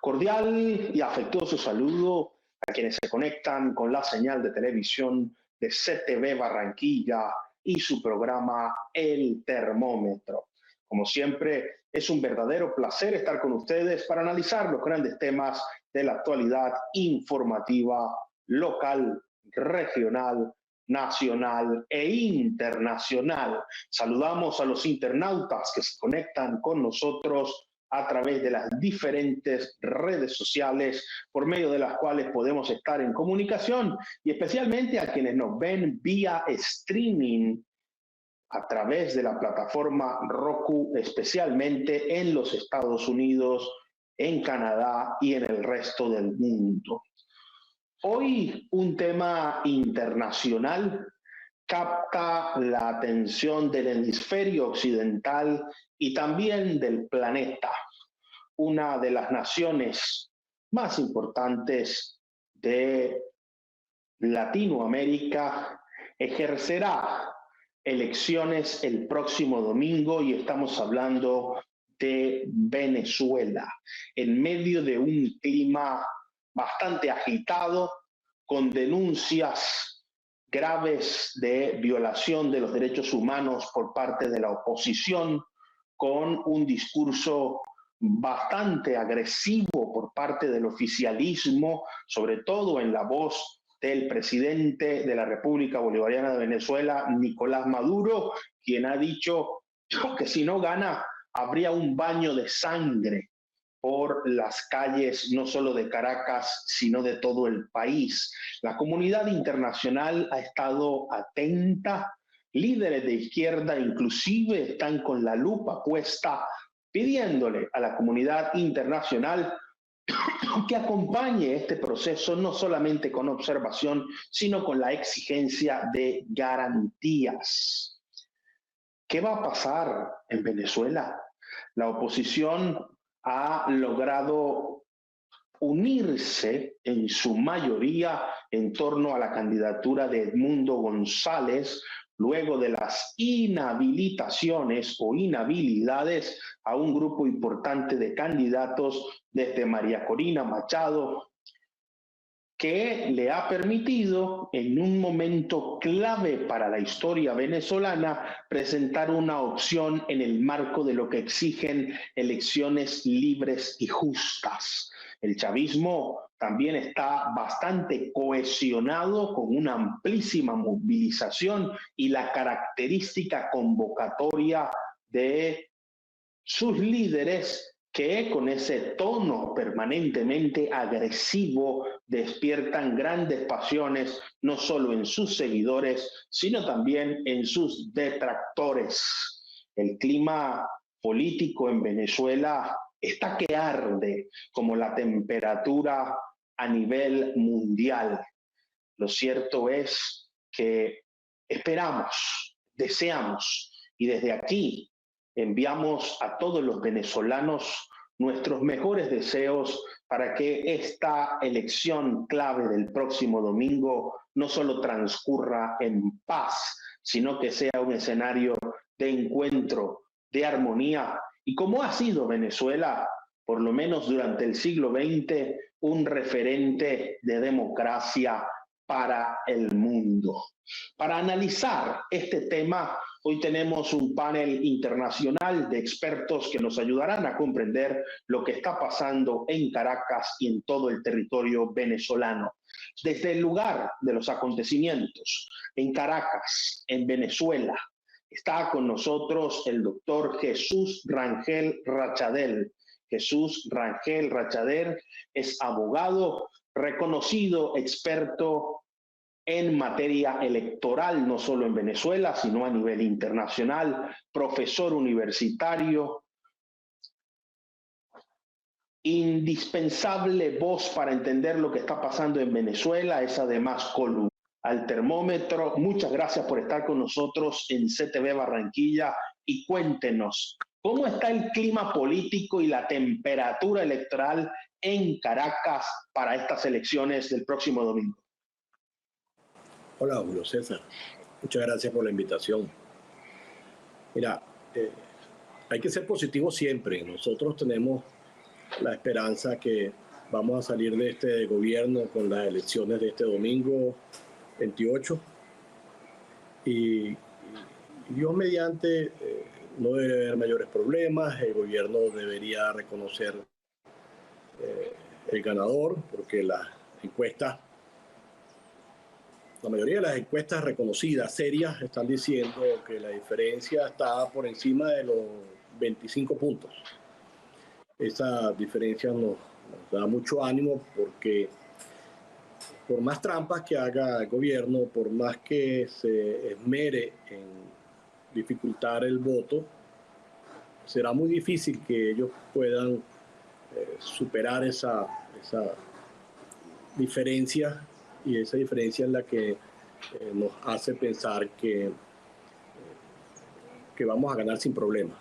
Cordial y afectuoso saludo a quienes se conectan con la señal de televisión de CTV Barranquilla y su programa El Termómetro. Como siempre, es un verdadero placer estar con ustedes para analizar los grandes temas de la actualidad informativa local, regional, nacional e internacional. Saludamos a los internautas que se conectan con nosotros a través de las diferentes redes sociales por medio de las cuales podemos estar en comunicación, y especialmente a quienes nos ven vía streaming a través de la plataforma Roku, especialmente en los Estados Unidos, en Canadá y en el resto del mundo. Hoy un tema internacional capta la atención del hemisferio occidental y también del planeta. Una de las naciones más importantes de Latinoamérica ejercerá elecciones el próximo domingo, y estamos hablando de Venezuela, en medio de un clima bastante agitado, con denuncias graves de violación de los derechos humanos por parte de la oposición, con un discurso bastante agresivo por parte del oficialismo, sobre todo en la voz del presidente de la República Bolivariana de Venezuela, Nicolás Maduro, quien ha dicho que si no gana habría un baño de sangre por las calles, no solo de Caracas, sino de todo el país. La comunidad internacional ha estado atenta, líderes de izquierda inclusive están con la lupa puesta, pidiéndole a la comunidad internacional que acompañe este proceso no solamente con observación, sino con la exigencia de garantías. ¿Qué va a pasar en Venezuela? La oposición ha logrado unirse en su mayoría en torno a la candidatura de Edmundo González, luego de las inhabilitaciones o inhabilidades a un grupo importante de candidatos desde María Corina Machado, que le ha permitido en un momento clave para la historia venezolana presentar una opción en el marco de lo que exigen elecciones libres y justas. El chavismo también está bastante cohesionado, con una amplísima movilización y la característica convocatoria de sus líderes, que con ese tono permanentemente agresivo despiertan grandes pasiones, no solo en sus seguidores, sino también en sus detractores. El clima político en Venezuela está que arde como la temperatura a nivel mundial. Lo cierto es que esperamos, deseamos, y desde aquí enviamos a todos los venezolanos nuestros mejores deseos para que esta elección clave del próximo domingo no solo transcurra en paz, sino que sea un escenario de encuentro, de armonía, y como ha sido Venezuela, por lo menos durante el siglo XX, un referente de democracia para el mundo. Para analizar este tema, hoy tenemos un panel internacional de expertos que nos ayudarán a comprender lo que está pasando en Caracas y en todo el territorio venezolano. Desde el lugar de los acontecimientos, en Caracas, en Venezuela, está con nosotros el doctor Jesús Rangel Rachadel. Jesús Rangel Rachadel es abogado, reconocido experto en materia electoral, no solo en Venezuela, sino a nivel internacional, profesor universitario, indispensable voz para entender lo que está pasando en Venezuela, es además columnista al Termómetro. Muchas gracias por estar con nosotros en CTV Barranquilla, y cuéntenos, ¿cómo está el clima político y la temperatura electoral en Caracas para estas elecciones del próximo domingo? Hola, Julio César. Muchas gracias por la invitación. Mira, hay que ser positivo siempre. Nosotros tenemos la esperanza que vamos a salir de este gobierno con las elecciones de este domingo 28 y Dios mediante no debe haber mayores problemas. El gobierno debería reconocer el ganador porque las encuestas, la mayoría de las encuestas reconocidas, serias, están diciendo que la diferencia está por encima de los 25 puntos. Esa diferencia nos da mucho ánimo porque por más trampas que haga el gobierno, por más que se esmere en dificultar el voto, será muy difícil que ellos puedan superar esa diferencia, y esa diferencia es la que nos hace pensar que vamos a ganar sin problema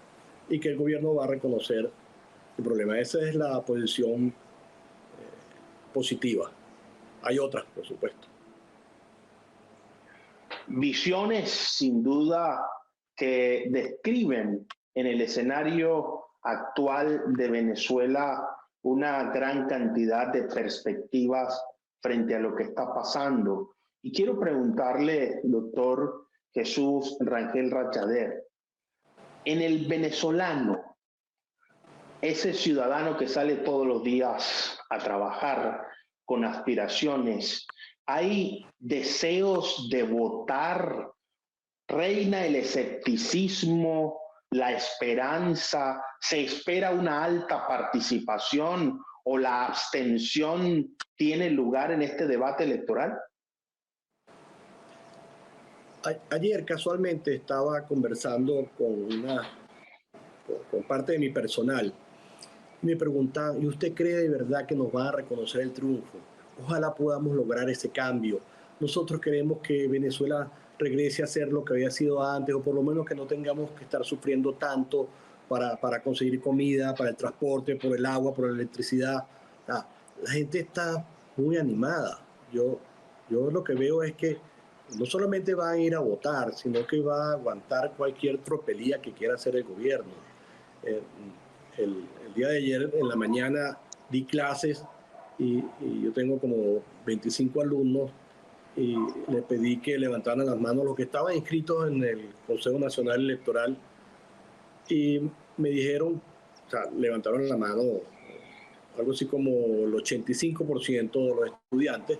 y que el gobierno va a reconocer el problema. Esa es la posición positiva. Hay otras, por supuesto. Visiones, sin duda, que describen en el escenario actual de Venezuela una gran cantidad de perspectivas frente a lo que está pasando. Y quiero preguntarle, doctor Jesús Rangel Rachader, en el venezolano, ese ciudadano que sale todos los días a trabajar con aspiraciones, ¿hay deseos de votar? ¿Reina el escepticismo, la esperanza? ¿Se espera una alta participación o la abstención tiene lugar en este debate electoral? Ayer casualmente estaba conversando con parte de mi personal. Me preguntaban, ¿y usted cree de verdad que nos van a reconocer el triunfo? Ojalá podamos lograr ese cambio. Nosotros queremos que Venezuela regrese a ser lo que había sido antes, o por lo menos que no tengamos que estar sufriendo tanto para conseguir comida, para el transporte, por el agua, por la electricidad. La gente está muy animada. Yo lo que veo es que no solamente van a ir a votar, sino que va a aguantar cualquier tropelía que quiera hacer el gobierno. El día de ayer, en la mañana, di clases y yo tengo como 25 alumnos y les pedí que levantaran las manos los que estaban inscritos en el Consejo Nacional Electoral y me dijeron, o sea, levantaron la mano algo así como el 85% de los estudiantes.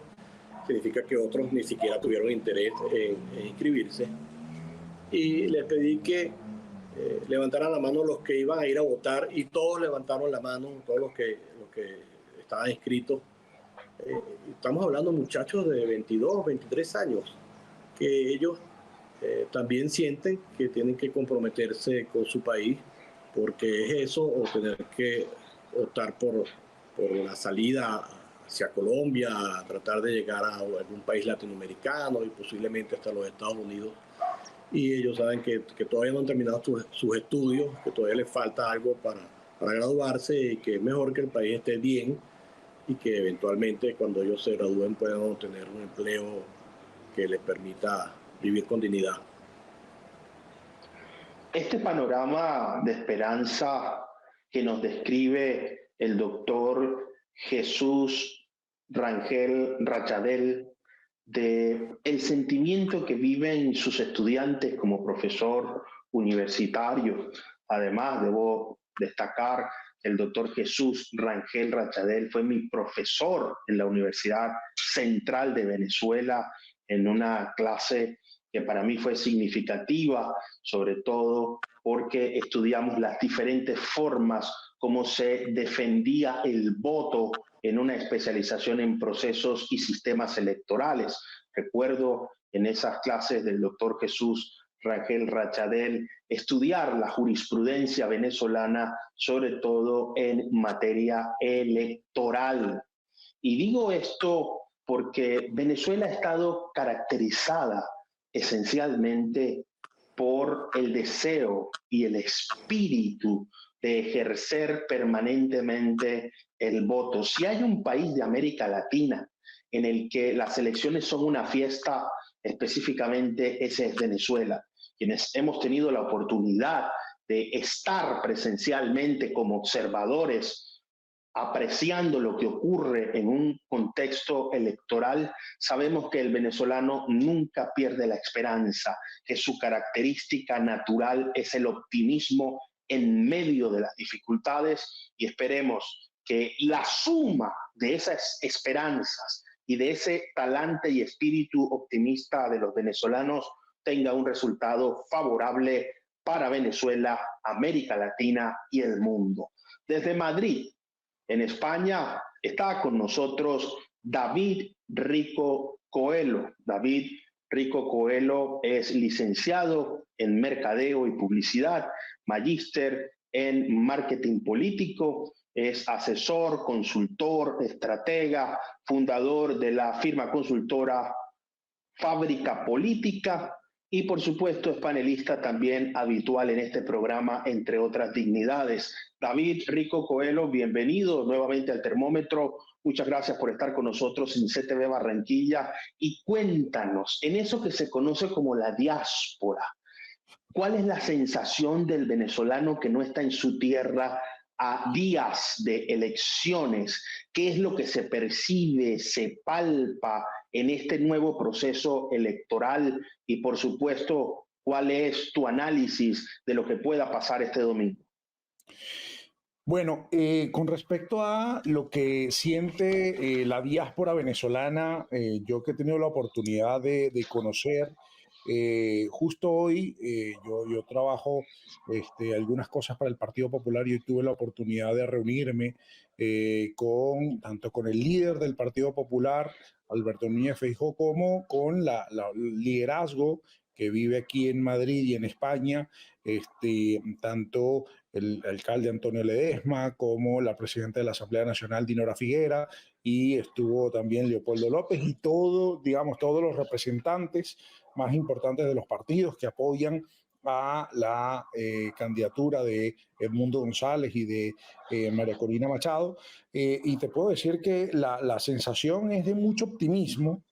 Significa que otros ni siquiera tuvieron interés en inscribirse. Y les pedí que levantaran la mano los que iban a ir a votar y todos levantaron la mano, todos los que estaban inscritos. Estamos hablando de muchachos de 22, 23 años, que ellos también sienten que tienen que comprometerse con su país, porque es eso o tener que optar por la salida hacia Colombia, a tratar de llegar a algún país latinoamericano y posiblemente hasta los Estados Unidos. Y ellos saben que todavía no han terminado sus estudios, que todavía les falta algo para graduarse y que es mejor que el país esté bien y que eventualmente cuando ellos se gradúen puedan obtener un empleo que les permita vivir con dignidad. Este panorama de esperanza que nos describe el doctor Jesús Rangel Rachadel, de el sentimiento que viven sus estudiantes como profesor universitario. Además, debo destacar que el doctor Jesús Rangel Rachadel fue mi profesor en la Universidad Central de Venezuela en una clase que para mí fue significativa, sobre todo porque estudiamos las diferentes formas como se defendía el voto en una especialización en procesos y sistemas electorales. Recuerdo en esas clases del doctor Jesús Rangel Rachadel estudiar la jurisprudencia venezolana, sobre todo en materia electoral. Y digo esto porque Venezuela ha estado caracterizada esencialmente por el deseo y el espíritu de ejercer permanentemente el voto. Si hay un país de América Latina en el que las elecciones son una fiesta, específicamente ese es Venezuela. Quienes hemos tenido la oportunidad de estar presencialmente como observadores apreciando lo que ocurre en un contexto electoral, sabemos que el venezolano nunca pierde la esperanza, que su característica natural es el optimismo en medio de las dificultades, y esperemos que la suma de esas esperanzas y de ese talante y espíritu optimista de los venezolanos tenga un resultado favorable para Venezuela, América Latina y el mundo. Desde Madrid, en España, está con nosotros David Rico Coelho. David Rico Coelho es licenciado en Mercadeo y Publicidad, magíster en Marketing Político, es asesor, consultor, estratega, fundador de la firma consultora Fábrica Política y por supuesto es panelista también habitual en este programa, entre otras dignidades. David Rico Coelho, bienvenido nuevamente al Termómetro. Muchas gracias por estar con nosotros en CTV Barranquilla y cuéntanos, en eso que se conoce como la diáspora, ¿cuál es la sensación del venezolano que no está en su tierra a días de elecciones? ¿Qué es lo que se percibe, se palpa en este nuevo proceso electoral? Y por supuesto, ¿cuál es tu análisis de lo que pueda pasar este domingo? Bueno, con respecto a lo que siente la diáspora venezolana, yo que he tenido la oportunidad de conocer, justo hoy yo trabajo algunas cosas para el Partido Popular y hoy tuve la oportunidad de reunirme tanto con el líder del Partido Popular, Alberto Núñez Feijóo, como con el liderazgo que vive aquí en Madrid y en España, tanto el alcalde Antonio Ledesma, como la presidenta de la Asamblea Nacional, Dinora Figuera, y estuvo también Leopoldo López y todos los representantes más importantes de los partidos que apoyan a la candidatura de Edmundo González y de María Corina Machado. Y te puedo decir que la sensación es de mucho optimismo,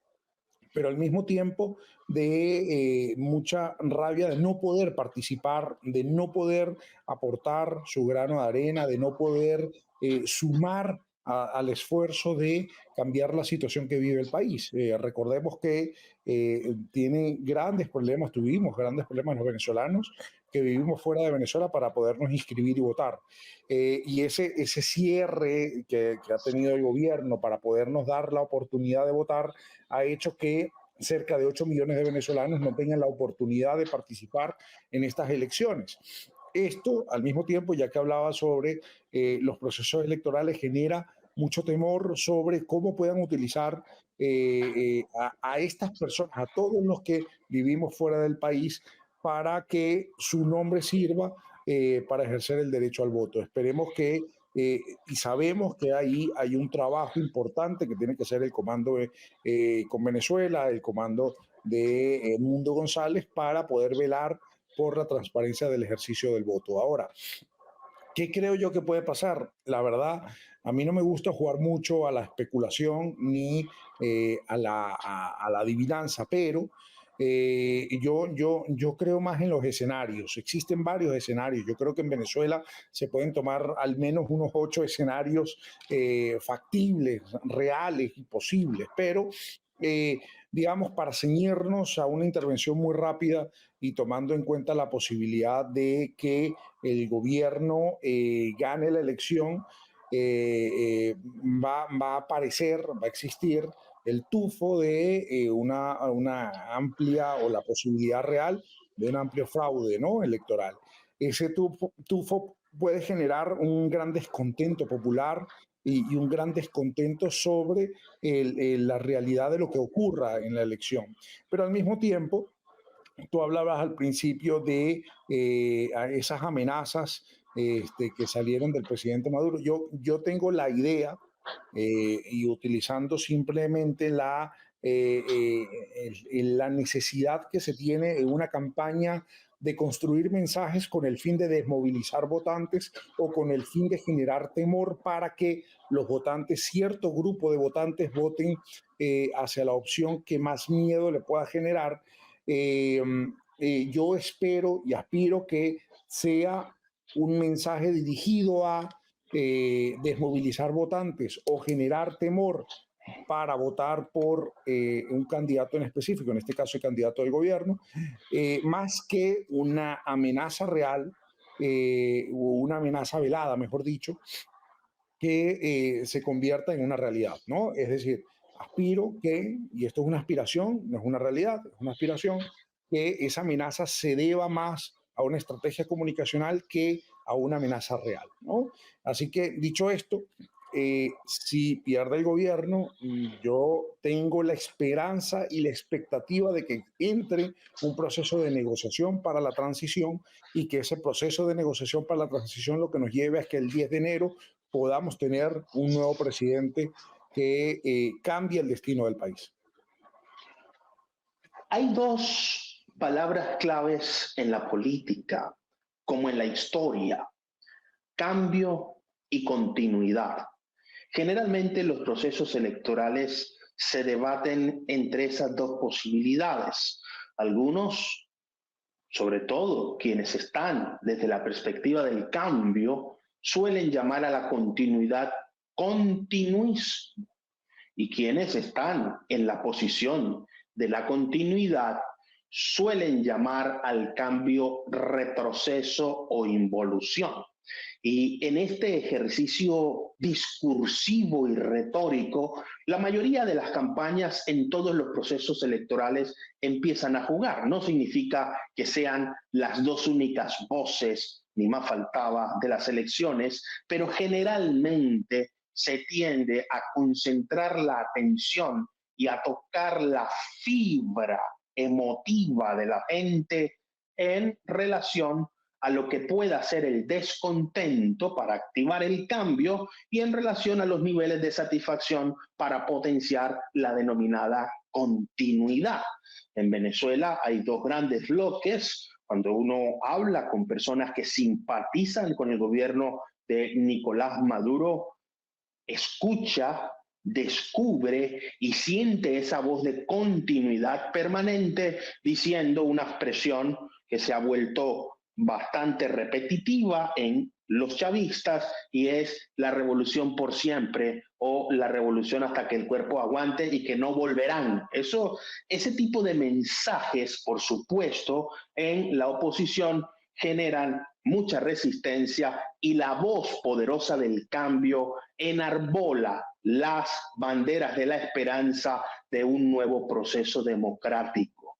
pero al mismo tiempo de mucha rabia de no poder participar, de no poder aportar su grano de arena, de no poder sumar al esfuerzo de cambiar la situación que vive el país. Recordemos que tuvimos grandes problemas los venezolanos que vivimos fuera de Venezuela para podernos inscribir y votar. Y ese cierre que ha tenido el gobierno para podernos dar la oportunidad de votar ha hecho que cerca de 8 millones de venezolanos no tengan la oportunidad de participar en estas elecciones. Esto, al mismo tiempo, ya que hablaba sobre los procesos electorales, genera mucho temor sobre cómo puedan utilizar a estas personas, a todos los que vivimos fuera del país, para que su nombre sirva para ejercer el derecho al voto. Esperemos que y sabemos que ahí hay un trabajo importante que tiene que hacer el comando con Venezuela, el comando de Mundo González, para poder velar por la transparencia del ejercicio del voto. Ahora, ¿qué creo yo que puede pasar? La verdad, a mí no me gusta jugar mucho a la especulación ni a la adivinanza, pero yo creo más en los escenarios. Existen varios escenarios. Yo creo que en Venezuela se pueden tomar al menos unos 8 escenarios factibles, reales y posibles, pero eh, digamos, para ceñirnos a una intervención muy rápida y tomando en cuenta la posibilidad de que el gobierno gane la elección, va a aparecer, va a existir el tufo de una amplia o la posibilidad real de un amplio fraude, ¿no?, electoral. Ese tufo puede generar un gran descontento popular y un gran descontento sobre la realidad de lo que ocurra en la elección. Pero al mismo tiempo, tú hablabas al principio de esas amenazas que salieron del presidente Maduro. Yo tengo la idea, y utilizando simplemente la necesidad que se tiene en una campaña de construir mensajes con el fin de desmovilizar votantes o con el fin de generar temor para que los votantes, cierto grupo de votantes, voten hacia la opción que más miedo le pueda generar. eh, yo espero y aspiro que sea un mensaje dirigido a desmovilizar votantes o generar temor para votar por un candidato en específico, en este caso el candidato del gobierno, más que una amenaza real o una amenaza velada, mejor dicho, que se convierta en una realidad, ¿no? Es decir, aspiro que, y esto es una aspiración, no es una realidad, es una aspiración, que esa amenaza se deba más a una estrategia comunicacional que a una amenaza real, ¿no? Así que, dicho esto, si pierde el gobierno, yo tengo la esperanza y la expectativa de que entre un proceso de negociación para la transición y que ese proceso de negociación para la transición lo que nos lleve es que el 10 de enero podamos tener un nuevo presidente que cambie el destino del país. Hay dos palabras claves en la política, como en la historia: cambio y continuidad. Generalmente los procesos electorales se debaten entre esas dos posibilidades. Algunos, sobre todo quienes están desde la perspectiva del cambio, suelen llamar a la continuidad continuismo, y quienes están en la posición de la continuidad suelen llamar al cambio retroceso o involución. Y en este ejercicio discursivo y retórico, la mayoría de las campañas en todos los procesos electorales empiezan a jugar. No significa que sean las dos únicas voces, ni más faltaba, de las elecciones, pero generalmente se tiende a concentrar la atención y a tocar la fibra emotiva de la gente en relación a lo que pueda ser el descontento para activar el cambio y en relación a los niveles de satisfacción para potenciar la denominada continuidad. En Venezuela hay dos grandes bloques. Cuando uno habla con personas que simpatizan con el gobierno de Nicolás Maduro, escucha, descubre y siente esa voz de continuidad permanente diciendo una expresión que se ha vuelto bastante repetitiva en los chavistas, y es la revolución por siempre o la revolución hasta que el cuerpo aguante y que no volverán. Ese tipo de mensajes, por supuesto, en la oposición generan mucha resistencia, y la voz poderosa del cambio enarbola las banderas de la esperanza de un nuevo proceso democrático.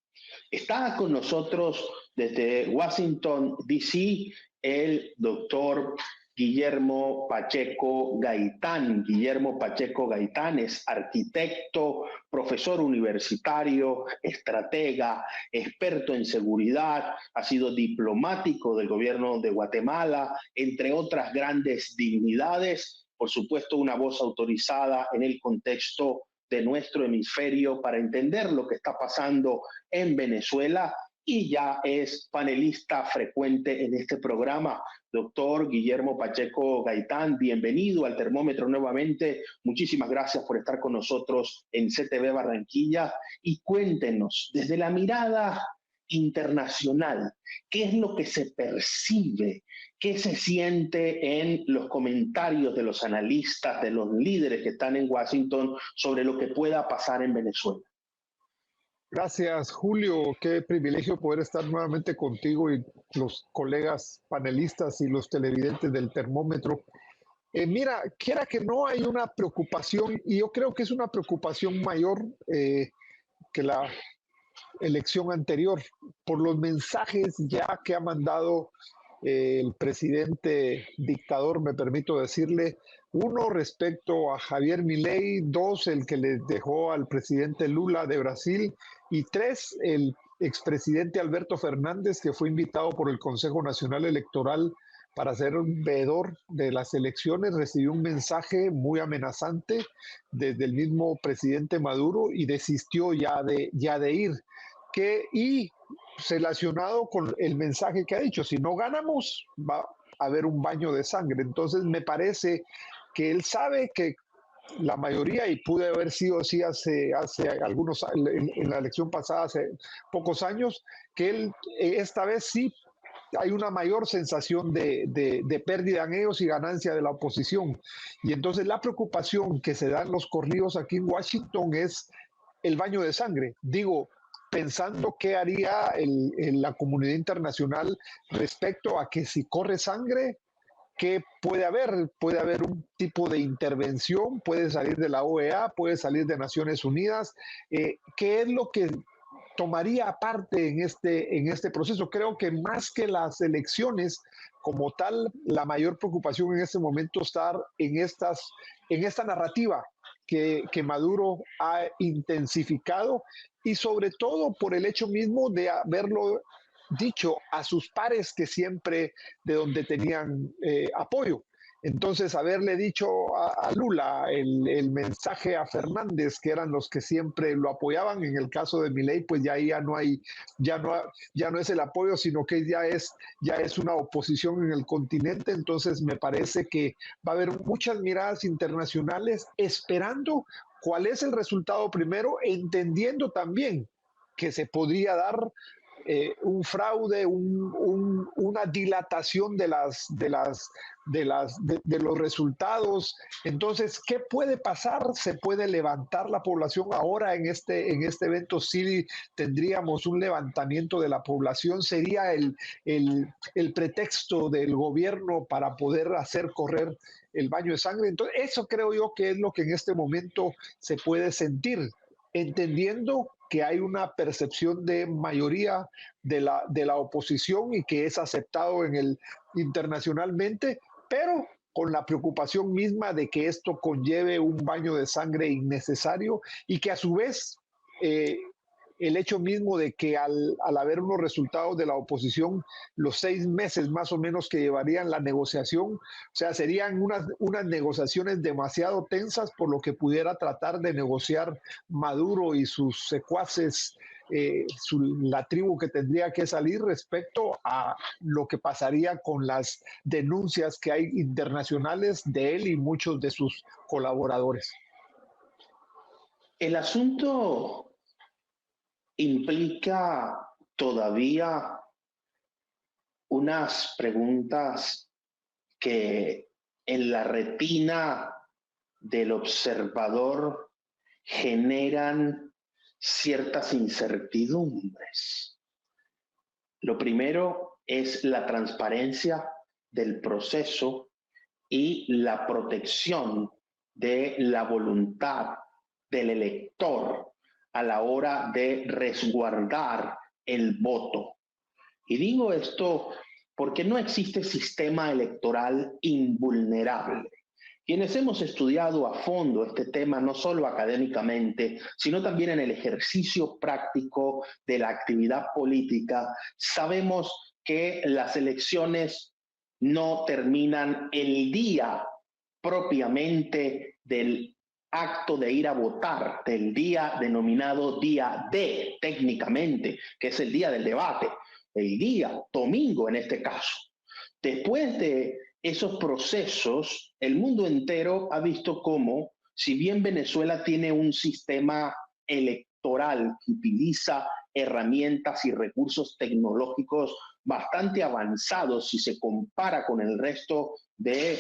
Está con nosotros desde Washington, D.C., el doctor Guillermo Pacheco Gaitán. Guillermo Pacheco Gaitán es arquitecto, profesor universitario, estratega, experto en seguridad, ha sido diplomático del gobierno de Guatemala, entre otras grandes dignidades. Por supuesto, una voz autorizada en el contexto de nuestro hemisferio para entender lo que está pasando en Venezuela, y ya es panelista frecuente en este programa. Doctor Guillermo Pacheco Gaitán, bienvenido al Termómetro nuevamente. Muchísimas gracias por estar con nosotros en CTV Barranquilla, y cuéntenos desde la mirada internacional, ¿qué es lo que se percibe? ¿Qué se siente en los comentarios de los analistas, de los líderes que están en Washington sobre lo que pueda pasar en Venezuela? Gracias, Julio. Qué privilegio poder estar nuevamente contigo y los colegas panelistas y los televidentes del Termómetro. Mira, quiera que no, hay una preocupación, y yo creo que es una preocupación mayor que la elección anterior, por los mensajes ya que ha mandado el presidente dictador, me permito decirle. Uno, respecto a Javier Milei; dos, el que le dejó al presidente Lula de Brasil; y tres, el expresidente Alberto Fernández, que fue invitado por el Consejo Nacional Electoral para ser un veedor de las elecciones, recibió un mensaje muy amenazante desde el mismo presidente Maduro y desistió ya de ir. Y relacionado con el mensaje que ha dicho, si no ganamos, va a haber un baño de sangre. Entonces me parece que él sabe que la mayoría, y pude haber sido así hace algunos, en la elección pasada, hace pocos años, que él esta vez sí hay una mayor sensación de pérdida en ellos y ganancia de la oposición. Y entonces la preocupación que se dan los corridos aquí en Washington es el baño de sangre. Digo, pensando qué haría la comunidad internacional respecto a que si corre sangre, ¿qué puede haber? Puede haber un tipo de intervención, puede salir de la OEA, puede salir de Naciones Unidas. ¿Qué es lo que tomaría parte en este proceso? Creo que más que las elecciones como tal, la mayor preocupación en este momento está en esta narrativa que Maduro ha intensificado y sobre todo por el hecho mismo de haberlo dicho a sus pares que siempre de donde tenían apoyo. Entonces, haberle dicho a Lula el mensaje a Fernández, que eran los que siempre lo apoyaban, en el caso de Milei, pues ya no hay, ya no es el apoyo, sino que ya es una oposición en el continente. Entonces, me parece que va a haber muchas miradas internacionales esperando cuál es el resultado primero, entendiendo también que se podría dar un fraude, una dilatación de los resultados. Entonces, ¿qué puede pasar? ¿Se puede levantar la población? Ahora en este evento sí tendríamos un levantamiento de la población. ¿Sería el pretexto del gobierno para poder hacer correr el baño de sangre? Entonces, eso creo yo que es lo que en este momento se puede sentir, entendiendo que hay una percepción de mayoría de la oposición y que es aceptado internacionalmente, pero con la preocupación misma de que esto conlleve un baño de sangre innecesario y que a su vez el hecho mismo de que al haber unos resultados de la oposición, los 6 meses más o menos que llevarían la negociación, o sea, serían unas negociaciones demasiado tensas por lo que pudiera tratar de negociar Maduro y sus secuaces, la tribu que tendría que salir respecto a lo que pasaría con las denuncias que hay internacionales de él y muchos de sus colaboradores. El asunto implica todavía unas preguntas que en la retina del observador generan ciertas incertidumbres. Lo primero es la transparencia del proceso y la protección de la voluntad del elector a la hora de resguardar el voto. Y digo esto porque no existe sistema electoral invulnerable. Quienes hemos estudiado a fondo este tema, no solo académicamente, sino también en el ejercicio práctico de la actividad política, sabemos que las elecciones no terminan el día propiamente del acto de ir a votar, del día denominado día D, técnicamente, que es el día del debate, el día domingo en este caso. Después de esos procesos, el mundo entero ha visto cómo, si bien Venezuela tiene un sistema electoral que utiliza herramientas y recursos tecnológicos bastante avanzados si se compara con el resto de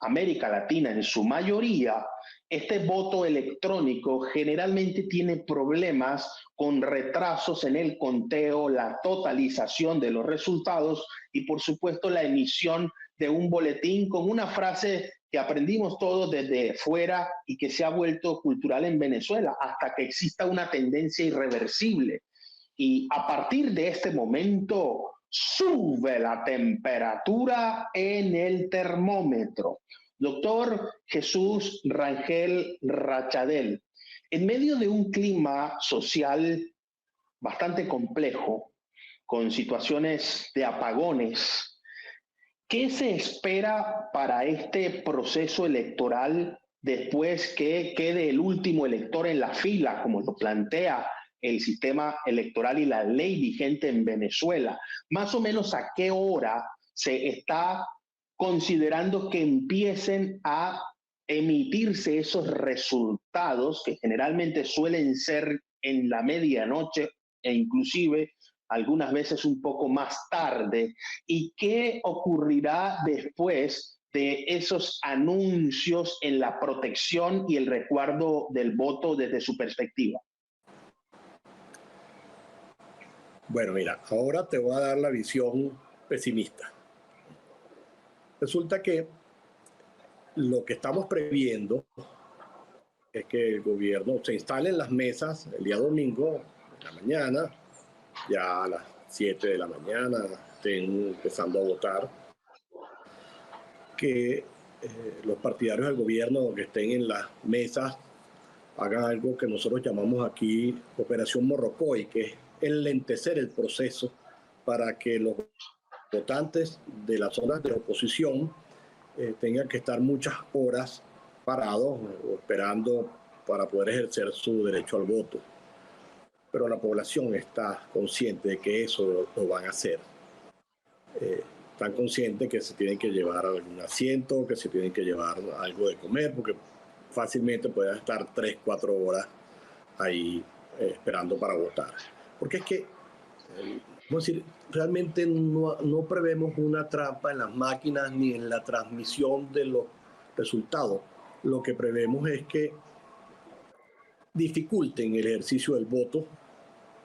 América Latina en su mayoría, este voto electrónico generalmente tiene problemas con retrasos en el conteo, la totalización de los resultados y por supuesto la emisión de un boletín con una frase que aprendimos todos desde fuera y que se ha vuelto cultural en Venezuela hasta que exista una tendencia irreversible. Y a partir de este momento sube la temperatura en el termómetro. Doctor Jesús Rangel Rachadel, en medio de un clima social bastante complejo, con situaciones de apagones, ¿qué se espera para este proceso electoral después que quede el último elector en la fila, como lo plantea el sistema electoral y la ley vigente en Venezuela? Más o menos a qué hora se está considerando que empiecen a emitirse esos resultados que generalmente suelen ser en la medianoche e inclusive algunas veces un poco más tarde, y qué ocurrirá después de esos anuncios en la protección y el resguardo del voto desde su perspectiva. Bueno, mira, ahora te voy a dar la visión pesimista. Resulta que lo que estamos previendo es que el gobierno se instale en las mesas el día domingo, en la mañana, ya a las 7 de la mañana estén empezando a votar, que los partidarios del gobierno que estén en las mesas hagan algo que nosotros llamamos aquí Operación Morrocoy, que es enlentecer el proceso para que los votantes de las zonas de oposición tengan que estar muchas horas parados o esperando para poder ejercer su derecho al voto. Pero la población está consciente de que eso lo van a hacer. Están conscientes que se tienen que llevar algún asiento, que se tienen que llevar algo de comer, porque fácilmente pueden estar 3, 4 horas ahí esperando para votar. Porque es que, vamos a decir, realmente no prevemos una trampa en las máquinas ni en la transmisión de los resultados. Lo que prevemos es que dificulten el ejercicio del voto,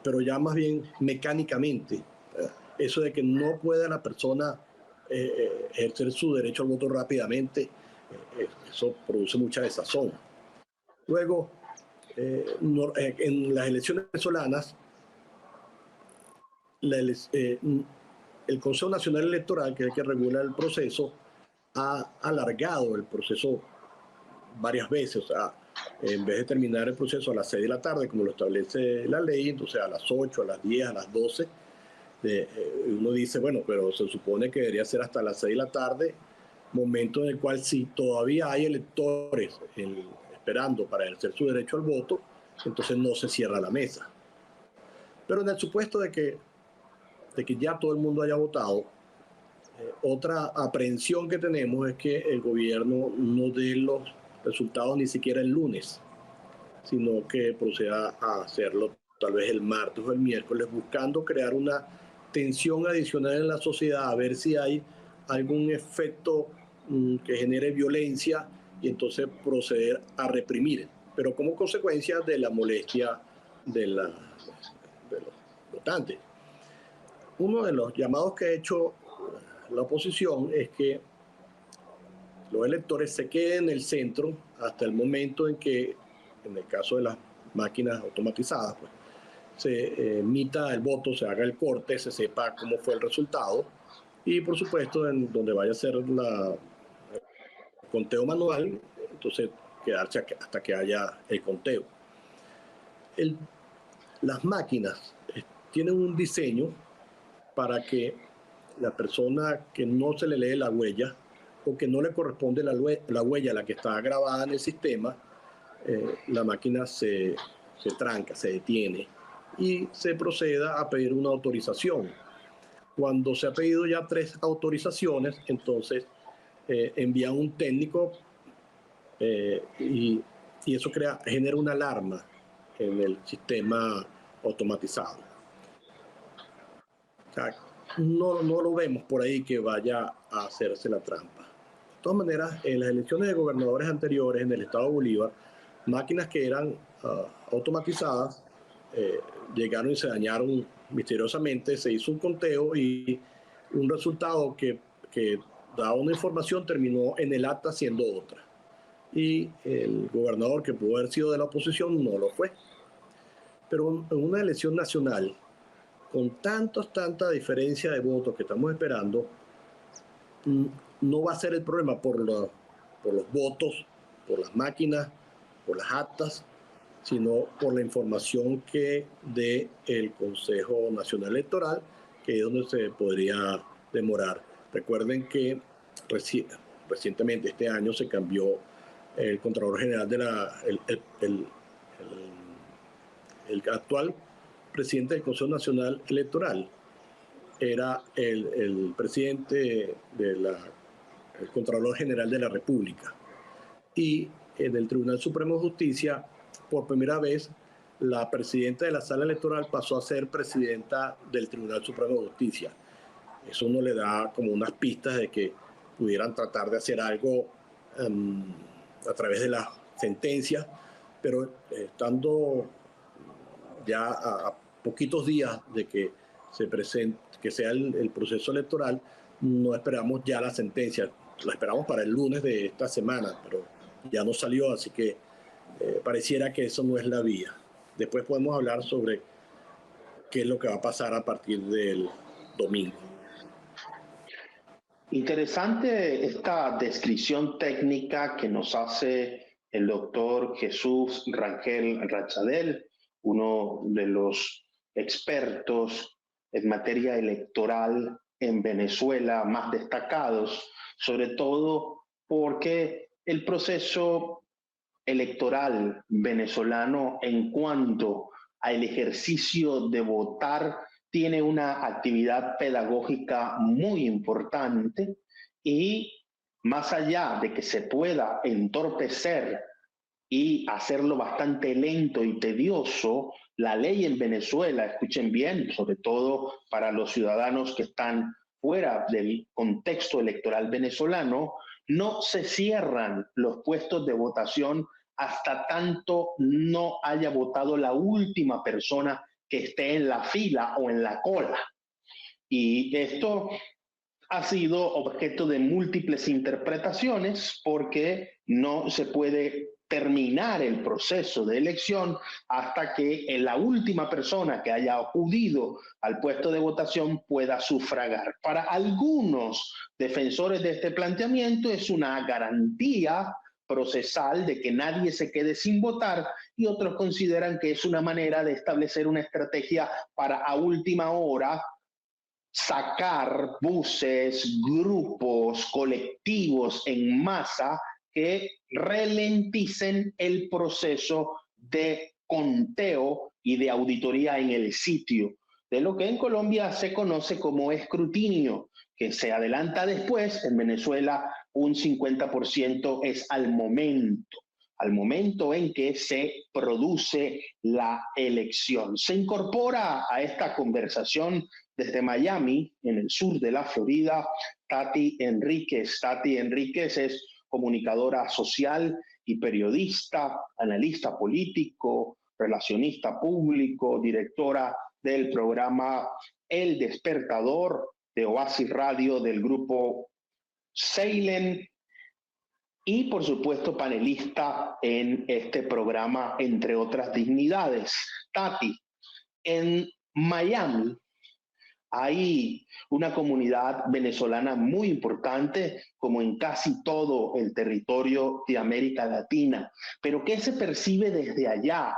pero ya más bien mecánicamente. Eso de que no pueda la persona ejercer su derecho al voto rápidamente, eso produce mucha desazón. Luego, en las elecciones venezolanas, el Consejo Nacional Electoral, que es el que regula el proceso, ha alargado el proceso varias veces. O sea, en vez de terminar el proceso a las 6 de la tarde, como lo establece la ley, entonces a las 8, a las 10, a las 12, uno dice, bueno, pero se supone que debería ser hasta las 6 de la tarde, momento en el cual si todavía hay electores esperando para ejercer su derecho al voto, entonces no se cierra la mesa. Pero en el supuesto de que ya todo el mundo haya votado, otra aprehensión que tenemos es que el gobierno no dé los resultados ni siquiera el lunes, sino que proceda a hacerlo tal vez el martes o el miércoles, buscando crear una tensión adicional en la sociedad, a ver si hay algún efecto que genere violencia y entonces proceder a reprimir, pero como consecuencia de la molestia de los votantes. Uno de los llamados que ha hecho la oposición es que los electores se queden en el centro hasta el momento en que, en el caso de las máquinas automatizadas, pues, se emita el voto, se haga el corte, se sepa cómo fue el resultado y, por supuesto, en donde vaya a ser el conteo manual, entonces quedarse hasta que haya el conteo. Las máquinas tienen un diseño para que la persona que no se le lee la huella o que no le corresponde la huella a la que está grabada en el sistema, la máquina se tranca, se detiene y se proceda a pedir una autorización. Cuando se ha pedido ya 3 autorizaciones, entonces envían un técnico y eso genera una alarma en el sistema automatizado. O sea, no lo vemos por ahí que vaya a hacerse la trampa. De todas maneras, en las elecciones de gobernadores anteriores en el estado de Bolívar, máquinas que eran automatizadas llegaron y se dañaron misteriosamente, se hizo un conteo y un resultado que daba una información terminó en el acta siendo otra. Y el gobernador, que pudo haber sido de la oposición, no lo fue. Pero en una elección nacional, con tanta diferencia de votos que estamos esperando, no va a ser el problema por los votos, por las máquinas, por las actas, sino por la información que dé el Consejo Nacional Electoral, que es donde se podría demorar. Recuerden que recientemente, este año, se cambió el Contralor General el actual presidente del Consejo Nacional Electoral era el presidente del Contralor General de la República. Y del Tribunal Supremo de Justicia, por primera vez, la presidenta de la sala electoral pasó a ser presidenta del Tribunal Supremo de Justicia. Eso no le da como unas pistas de que pudieran tratar de hacer algo a través de las sentencias, pero estando ya a poquitos días de que se presente, que sea el proceso electoral, no esperamos ya la sentencia, la esperamos para el lunes de esta semana, pero ya no salió, así que pareciera que eso no es la vía. Después podemos hablar sobre qué es lo que va a pasar a partir del domingo. Interesante esta descripción técnica que nos hace el doctor Jesús Rangel Rachadel, uno de los expertos en materia electoral en Venezuela más destacados, sobre todo porque el proceso electoral venezolano en cuanto al ejercicio de votar tiene una actividad pedagógica muy importante y más allá de que se pueda entorpecer y hacerlo bastante lento y tedioso, la ley en Venezuela, escuchen bien, sobre todo para los ciudadanos que están fuera del contexto electoral venezolano, no se cierran los puestos de votación hasta tanto no haya votado la última persona que esté en la fila o en la cola. Y esto ha sido objeto de múltiples interpretaciones porque no se puede terminar el proceso de elección hasta que la última persona que haya acudido al puesto de votación pueda sufragar. Para algunos defensores de este planteamiento es una garantía procesal de que nadie se quede sin votar y otros consideran que es una manera de establecer una estrategia para a última hora sacar buses, grupos, colectivos en masa que ralenticen el proceso de conteo y de auditoría en el sitio, de lo que en Colombia se conoce como escrutinio, que se adelanta después. En Venezuela un 50% es al momento en que se produce la elección. Se incorpora a esta conversación desde Miami, en el sur de la Florida, Tati Enríquez. Tati Enríquez es comunicadora social y periodista, analista político, relacionista público, directora del programa El Despertador de Oasis Radio del grupo Salem y, por supuesto, panelista en este programa, entre otras dignidades. Tati, en Miami hay una comunidad venezolana muy importante, como en casi todo el territorio de América Latina. Pero ¿qué se percibe desde allá?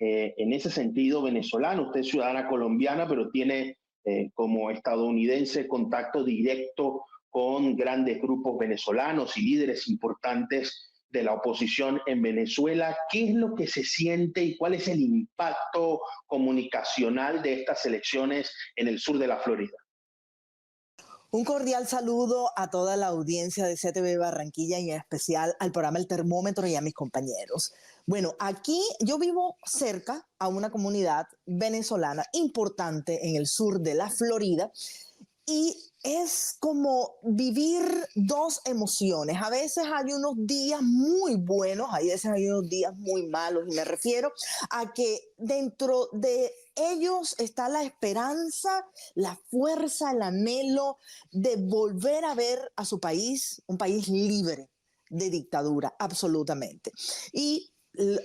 En ese sentido venezolano, usted es ciudadana colombiana, pero tiene como estadounidense contacto directo con grandes grupos venezolanos y líderes importantes de la oposición en Venezuela. ¿Qué es lo que se siente y cuál es el impacto comunicacional de estas elecciones en el sur de la Florida? Un cordial saludo a toda la audiencia de CTV Barranquilla y en especial al programa El Termómetro y a mis compañeros. Bueno, aquí yo vivo cerca a una comunidad venezolana importante en el sur de la Florida y es como vivir dos emociones. A veces hay unos días muy buenos, a veces hay unos días muy malos, y me refiero a que dentro de ellos está la esperanza, la fuerza, el anhelo de volver a ver a su país, un país libre de dictadura, absolutamente. Y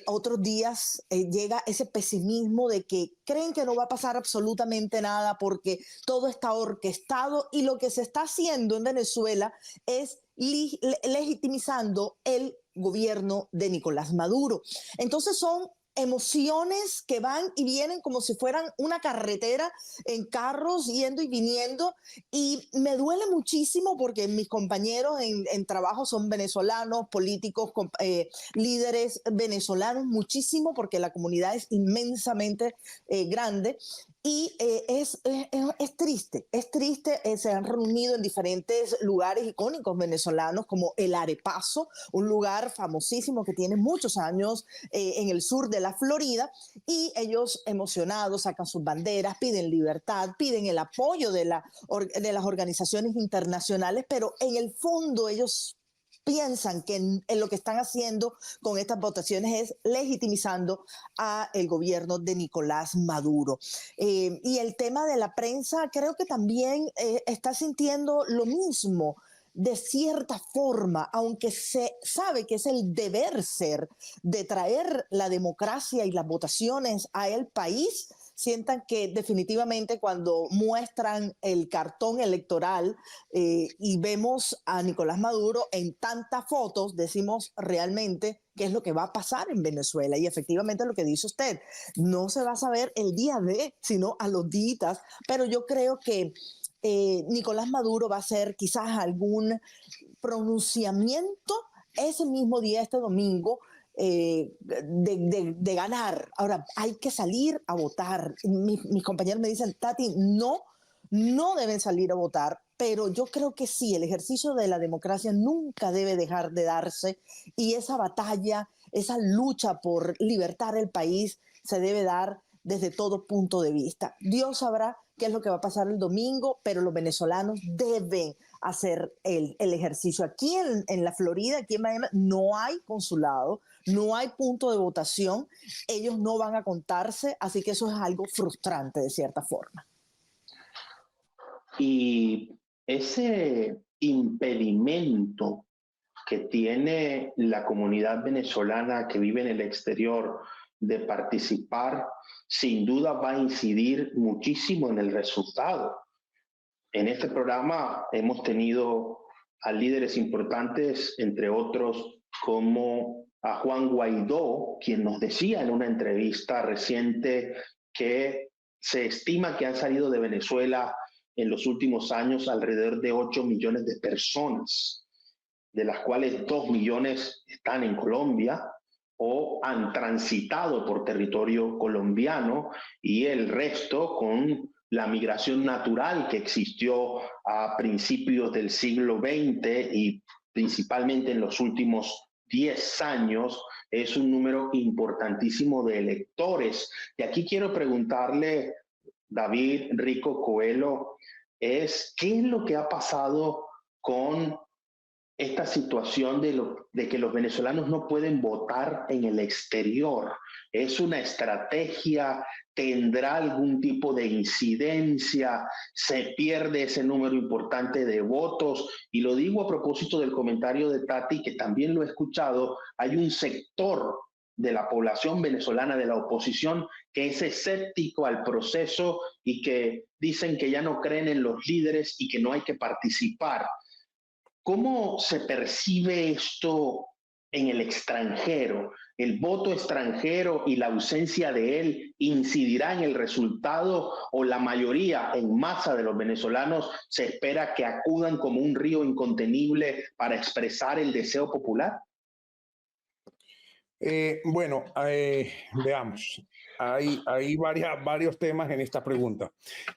otros días llega ese pesimismo de que creen que no va a pasar absolutamente nada porque todo está orquestado y lo que se está haciendo en Venezuela es legitimizando el gobierno de Nicolás Maduro. Entonces son emociones que van y vienen como si fueran una carretera en carros yendo y viniendo, y me duele muchísimo porque mis compañeros en trabajo son venezolanos, políticos, líderes venezolanos, muchísimo porque la comunidad es inmensamente grande Y es triste, se han reunido en diferentes lugares icónicos venezolanos como el Arepaso, un lugar famosísimo que tiene muchos años en el sur de la Florida, y ellos emocionados sacan sus banderas, piden libertad, piden el apoyo de las organizaciones internacionales, pero en el fondo ellos piensan que en lo que están haciendo con estas votaciones es legitimizando a el gobierno de Nicolás Maduro. Y el tema de la prensa creo que también está sintiendo lo mismo de cierta forma, aunque se sabe que es el deber ser de traer la democracia y las votaciones a el país, sientan que definitivamente cuando muestran el cartón electoral y vemos a Nicolás Maduro en tantas fotos, decimos realmente qué es lo que va a pasar en Venezuela. Y efectivamente lo que dice usted, no se va a saber el día de, sino a los días, pero yo creo que Nicolás Maduro va a hacer quizás algún pronunciamiento ese mismo día, este domingo, de ganar. Ahora, hay que salir a votar. Mis compañeros me dicen, Tati, no deben salir a votar, pero yo creo que sí, el ejercicio de la democracia nunca debe dejar de darse, y esa batalla, esa lucha por libertar el país se debe dar desde todo punto de vista. Dios sabrá qué es lo que va a pasar el domingo, pero los venezolanos deben hacer el ejercicio. Aquí en la Florida, aquí en Miami, no hay consulado, no hay punto de votación, ellos no van a contarse, así que eso es algo frustrante de cierta forma. Y ese impedimento que tiene la comunidad venezolana que vive en el exterior de participar, sin duda va a incidir muchísimo en el resultado. En este programa hemos tenido a líderes importantes, entre otros como a Juan Guaidó, quien nos decía en una entrevista reciente que se estima que han salido de Venezuela en los últimos años alrededor de 8 millones de personas, de las cuales 2 millones están en Colombia o han transitado por territorio colombiano, y el resto con la migración natural que existió a principios del siglo XX y principalmente en los últimos 10 años, es un número importantísimo de electores. Y aquí quiero preguntarle, David Rico Coelho, ¿qué es lo que ha pasado con esta situación de que los venezolanos no pueden votar en el exterior? ¿Es una estrategia? ¿Tendrá algún tipo de incidencia? ¿Se pierde ese número importante de votos? Y lo digo a propósito del comentario de Tati, que también lo he escuchado. Hay un sector de la población venezolana, de la oposición, que es escéptico al proceso y que dicen que ya no creen en los líderes y que no hay que participar. ¿Cómo se percibe esto en el extranjero? ¿El voto extranjero y la ausencia de él incidirá en el resultado, o la mayoría en masa de los venezolanos se espera que acudan como un río incontenible para expresar el deseo popular? Veamos. Hay varios temas en esta pregunta.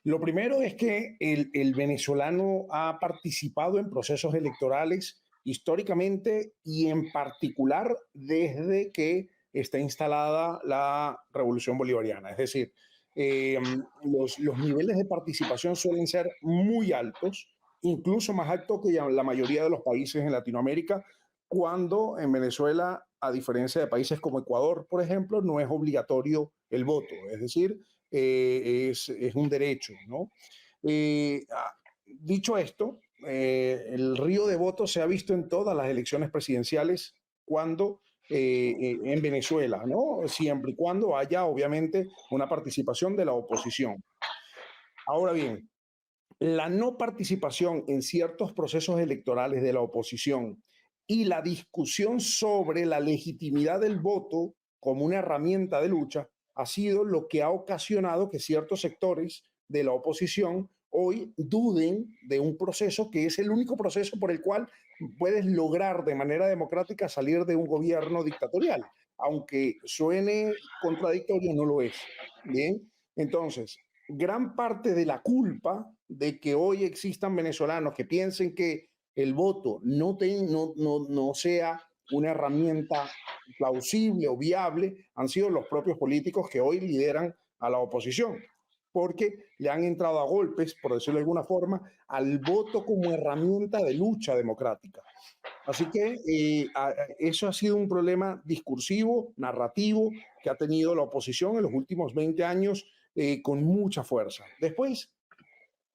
Lo primero es que el venezolano ha participado en procesos electorales históricamente, y en particular desde que está instalada la Revolución Bolivariana. Es decir, los niveles de participación suelen ser muy altos, incluso más altos que la mayoría de los países en Latinoamérica, cuando en Venezuela, a diferencia de países como Ecuador, por ejemplo, no es obligatorio el voto, es decir, es un derecho, ¿no? Dicho esto, el río de votos se ha visto en todas las elecciones presidenciales en Venezuela, ¿no? Siempre y cuando haya, obviamente, una participación de la oposición. Ahora bien, la no participación en ciertos procesos electorales de la oposición y la discusión sobre la legitimidad del voto como una herramienta de lucha ha sido lo que ha ocasionado que ciertos sectores de la oposición hoy duden de un proceso que es el único proceso por el cual puedes lograr de manera democrática salir de un gobierno dictatorial. Aunque suene contradictorio, no lo es. Bien, entonces, gran parte de la culpa de que hoy existan venezolanos que piensen que el voto no sea una herramienta plausible o viable han sido los propios políticos que hoy lideran a la oposición, porque le han entrado a golpes, por decirlo de alguna forma, al voto como herramienta de lucha democrática. Así que eso ha sido un problema discursivo, narrativo, que ha tenido la oposición en los últimos 20 años con mucha fuerza. Después,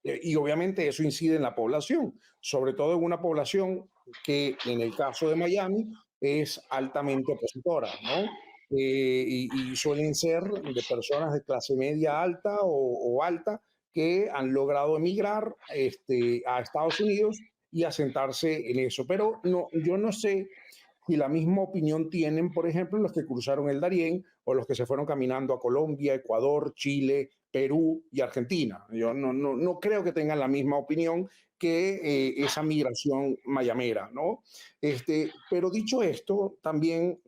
y obviamente eso incide en la población, sobre todo en una población que en el caso de Miami es altamente opositora, ¿no? Y suelen ser de personas de clase media alta o alta que han logrado emigrar a Estados Unidos y asentarse en eso. Pero no, yo no sé si la misma opinión tienen, por ejemplo, los que cruzaron el Darién o los que se fueron caminando a Colombia, Ecuador, Chile, Perú y Argentina. Yo no creo que tengan la misma opinión que esa migración mayamera, ¿no? Pero dicho esto, también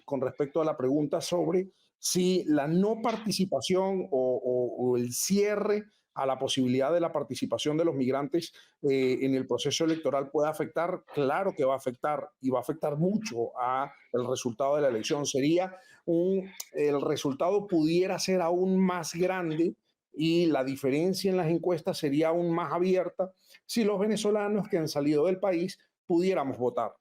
con respecto a la pregunta sobre si la no participación o el cierre a la posibilidad de la participación de los migrantes en el proceso electoral puede afectar, claro que va a afectar y va a afectar mucho a el resultado de la elección. El resultado pudiera ser aún más grande y la diferencia en las encuestas sería aún más abierta si los venezolanos que han salido del país pudiéramos votar.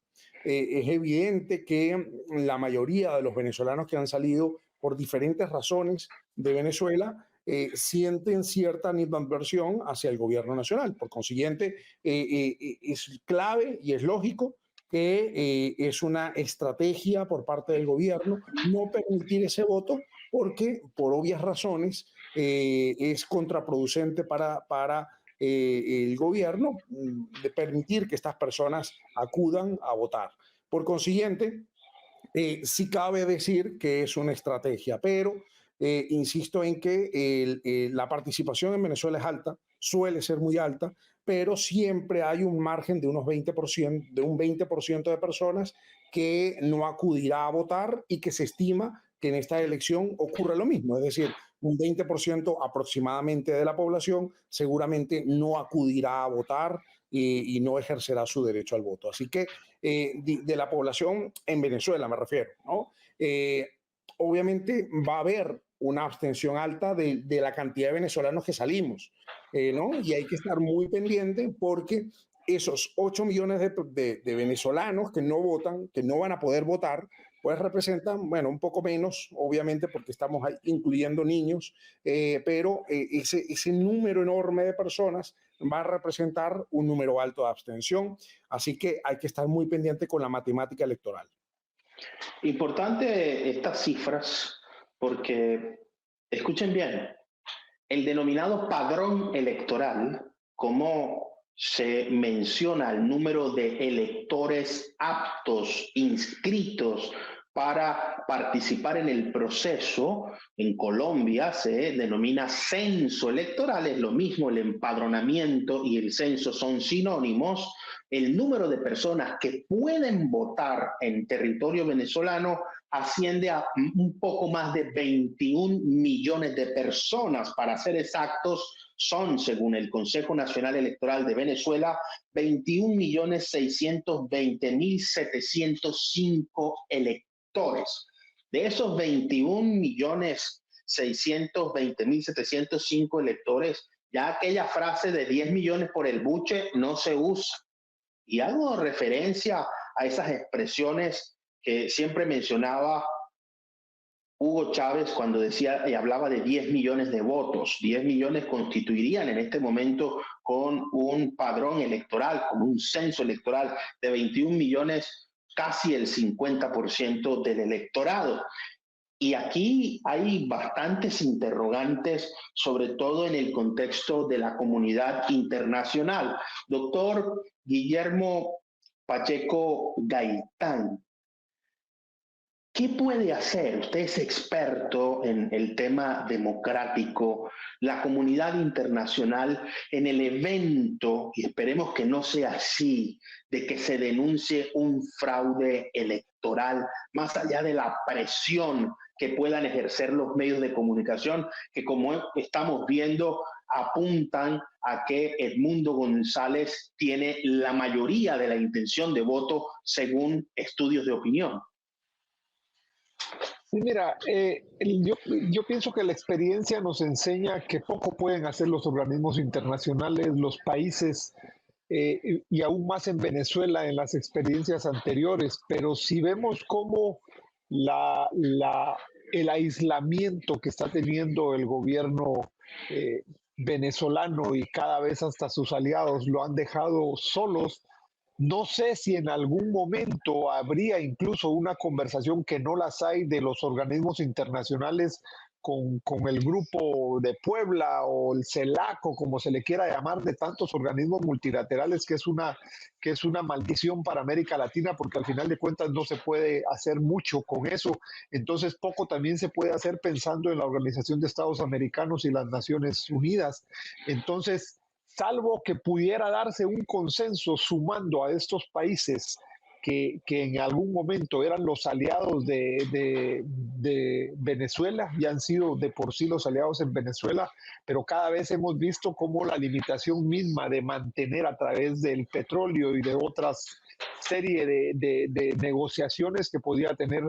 Es evidente que la mayoría de los venezolanos que han salido por diferentes razones de Venezuela sienten cierta animadversión hacia el gobierno nacional. Por consiguiente, es clave y es lógico que es una estrategia por parte del gobierno no permitir ese voto porque, por obvias razones, es contraproducente para el gobierno de permitir que estas personas acudan a votar. Por consiguiente, sí cabe decir que es una estrategia, pero insisto en que la participación en Venezuela es alta, suele ser muy alta, pero siempre hay un margen de unos 20%, de un 20% de personas que no acudirá a votar y que se estima que en esta elección ocurra lo mismo, es decir, un 20% aproximadamente de la población seguramente no acudirá a votar y no ejercerá su derecho al voto. Así que de la población en Venezuela me refiero, ¿no? Obviamente va a haber una abstención alta de la cantidad de venezolanos que salimos, ¿no? Y hay que estar muy pendiente porque esos 8 millones de venezolanos que no votan, que no van a poder votar, pues representan, bueno, un poco menos, obviamente, porque estamos ahí incluyendo niños, pero ese número enorme de personas va a representar un número alto de abstención, así que hay que estar muy pendiente con la matemática electoral. Importante estas cifras porque, escuchen bien, el denominado padrón electoral, como se menciona el número de electores aptos, inscritos para participar en el proceso, en Colombia se denomina censo electoral, es lo mismo, el empadronamiento y el censo son sinónimos. El número de personas que pueden votar en territorio venezolano asciende a un poco más de 21 millones de personas. Para ser exactos, son, según el Consejo Nacional Electoral de Venezuela, 21.620.705 electores. De esos 21.620.705 electores, ya aquella frase de 10 millones por el buche no se usa. Y hago referencia a esas expresiones que siempre mencionaba Hugo Chávez cuando decía y hablaba de 10 millones de votos. 10 millones constituirían en este momento con un padrón electoral, con un censo electoral de 21 millones, casi el 50% del electorado. Y aquí hay bastantes interrogantes, sobre todo en el contexto de la comunidad internacional. Doctor Guillermo Pacheco Gaitán, ¿Qué puede hacer? Usted es experto en el tema democrático, la comunidad internacional en el evento, y esperemos que no sea así, de que se denuncie un fraude electoral, más allá de la presión que puedan ejercer los medios de comunicación, que como estamos viendo apuntan a que Edmundo González tiene la mayoría de la intención de voto según estudios de opinión. Sí, mira, yo pienso que la experiencia nos enseña que poco pueden hacer los organismos internacionales, los países, y aún más en Venezuela en las experiencias anteriores, pero si vemos cómo la, la, el aislamiento que está teniendo el gobierno eh, venezolano y cada vez hasta sus aliados lo han dejado solos. No sé si en algún momento habría incluso una conversación que no las hay de los organismos internacionales con el grupo de Puebla o el CELAC o como se le quiera llamar, de tantos organismos multilaterales que es una maldición para América Latina porque al final de cuentas no se puede hacer mucho con eso. Entonces poco también se puede hacer pensando en la Organización de Estados Americanos y las Naciones Unidas. Entonces, salvo que pudiera darse un consenso sumando a estos países que en algún momento eran los aliados de Venezuela y han sido de por sí los aliados en Venezuela, pero cada vez hemos visto cómo la limitación misma de mantener a través del petróleo y de otras serie de negociaciones que podía tener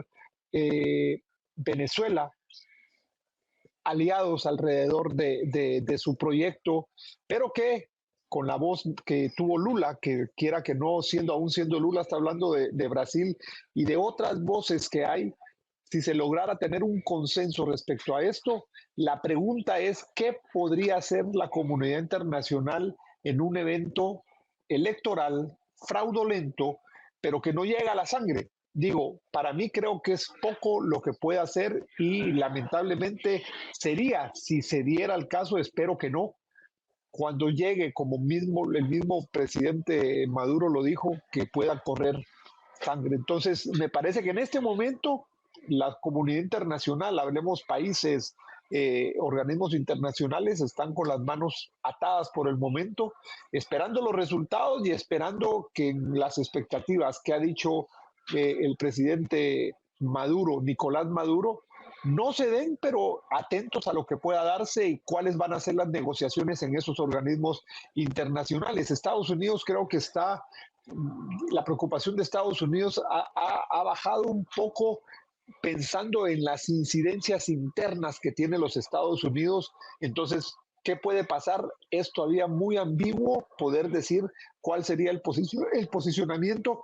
Venezuela aliados alrededor de su proyecto, pero que con la voz que tuvo Lula, que quiera que no, aún siendo Lula, está hablando de Brasil y de otras voces que hay, si se lograra tener un consenso respecto a esto, la pregunta es, ¿qué podría hacer la comunidad internacional en un evento electoral fraudulento, pero que no llega a la sangre? Digo, para mí creo que es poco lo que puede hacer y lamentablemente sería, si se diera el caso, espero que no, cuando llegue, como el mismo presidente Maduro lo dijo, que pueda correr sangre. Entonces, me parece que en este momento la comunidad internacional, hablemos países, organismos internacionales, están con las manos atadas por el momento, esperando los resultados y esperando que las expectativas que ha dicho el presidente Maduro, Nicolás Maduro, no se den, pero atentos a lo que pueda darse y cuáles van a ser las negociaciones en esos organismos internacionales. Estados Unidos creo que está, la preocupación de Estados Unidos ha bajado un poco pensando en las incidencias internas que tiene los Estados Unidos. Entonces, ¿qué puede pasar? Es todavía muy ambiguo poder decir cuál sería el posicionamiento.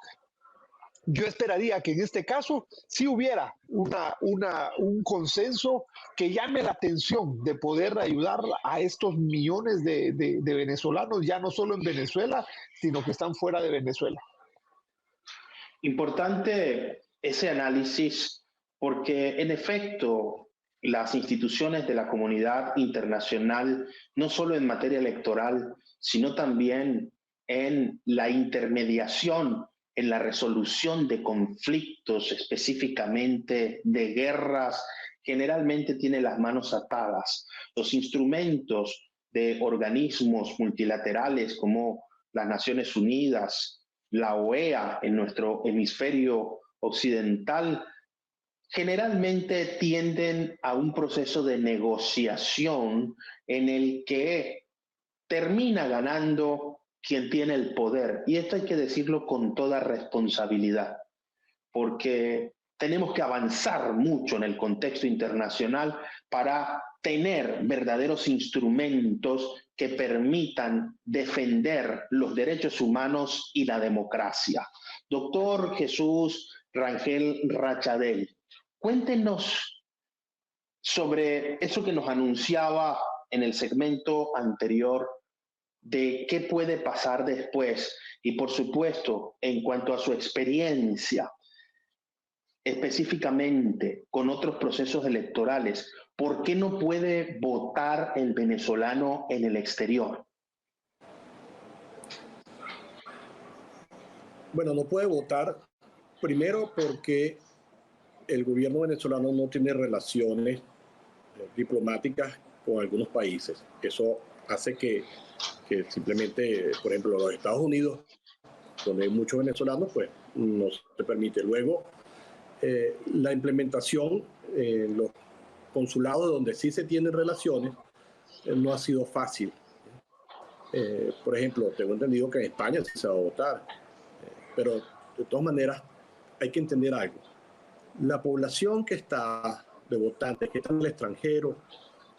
Yo esperaría que en este caso sí hubiera un consenso que llame la atención de poder ayudar a estos millones de venezolanos, ya no solo en Venezuela, sino que están fuera de Venezuela. Importante ese análisis porque en efecto las instituciones de la comunidad internacional, no solo en materia electoral, sino también en la intermediación, en la resolución de conflictos, específicamente de guerras, generalmente tiene las manos atadas. Los instrumentos de organismos multilaterales como las Naciones Unidas, la OEA en nuestro hemisferio occidental, generalmente tienden a un proceso de negociación en el que termina ganando quien tiene el poder. Y esto hay que decirlo con toda responsabilidad, porque tenemos que avanzar mucho en el contexto internacional para tener verdaderos instrumentos que permitan defender los derechos humanos y la democracia. Doctor Jesús Rangel Rachadel, cuéntenos sobre eso que nos anunciaba en el segmento anterior de qué puede pasar después y, por supuesto, en cuanto a su experiencia, específicamente con otros procesos electorales, ¿por qué no puede votar el venezolano en el exterior? Bueno, no puede votar primero porque el gobierno venezolano no tiene relaciones diplomáticas con algunos países. Eso hace que simplemente, por ejemplo, los Estados Unidos, donde hay muchos venezolanos, pues no se permite. Luego, la implementación en los consulados donde sí se tienen relaciones no ha sido fácil. Por ejemplo, tengo entendido que en España sí se va a votar, pero de todas maneras hay que entender algo. La población que está de votantes, que está en el extranjero,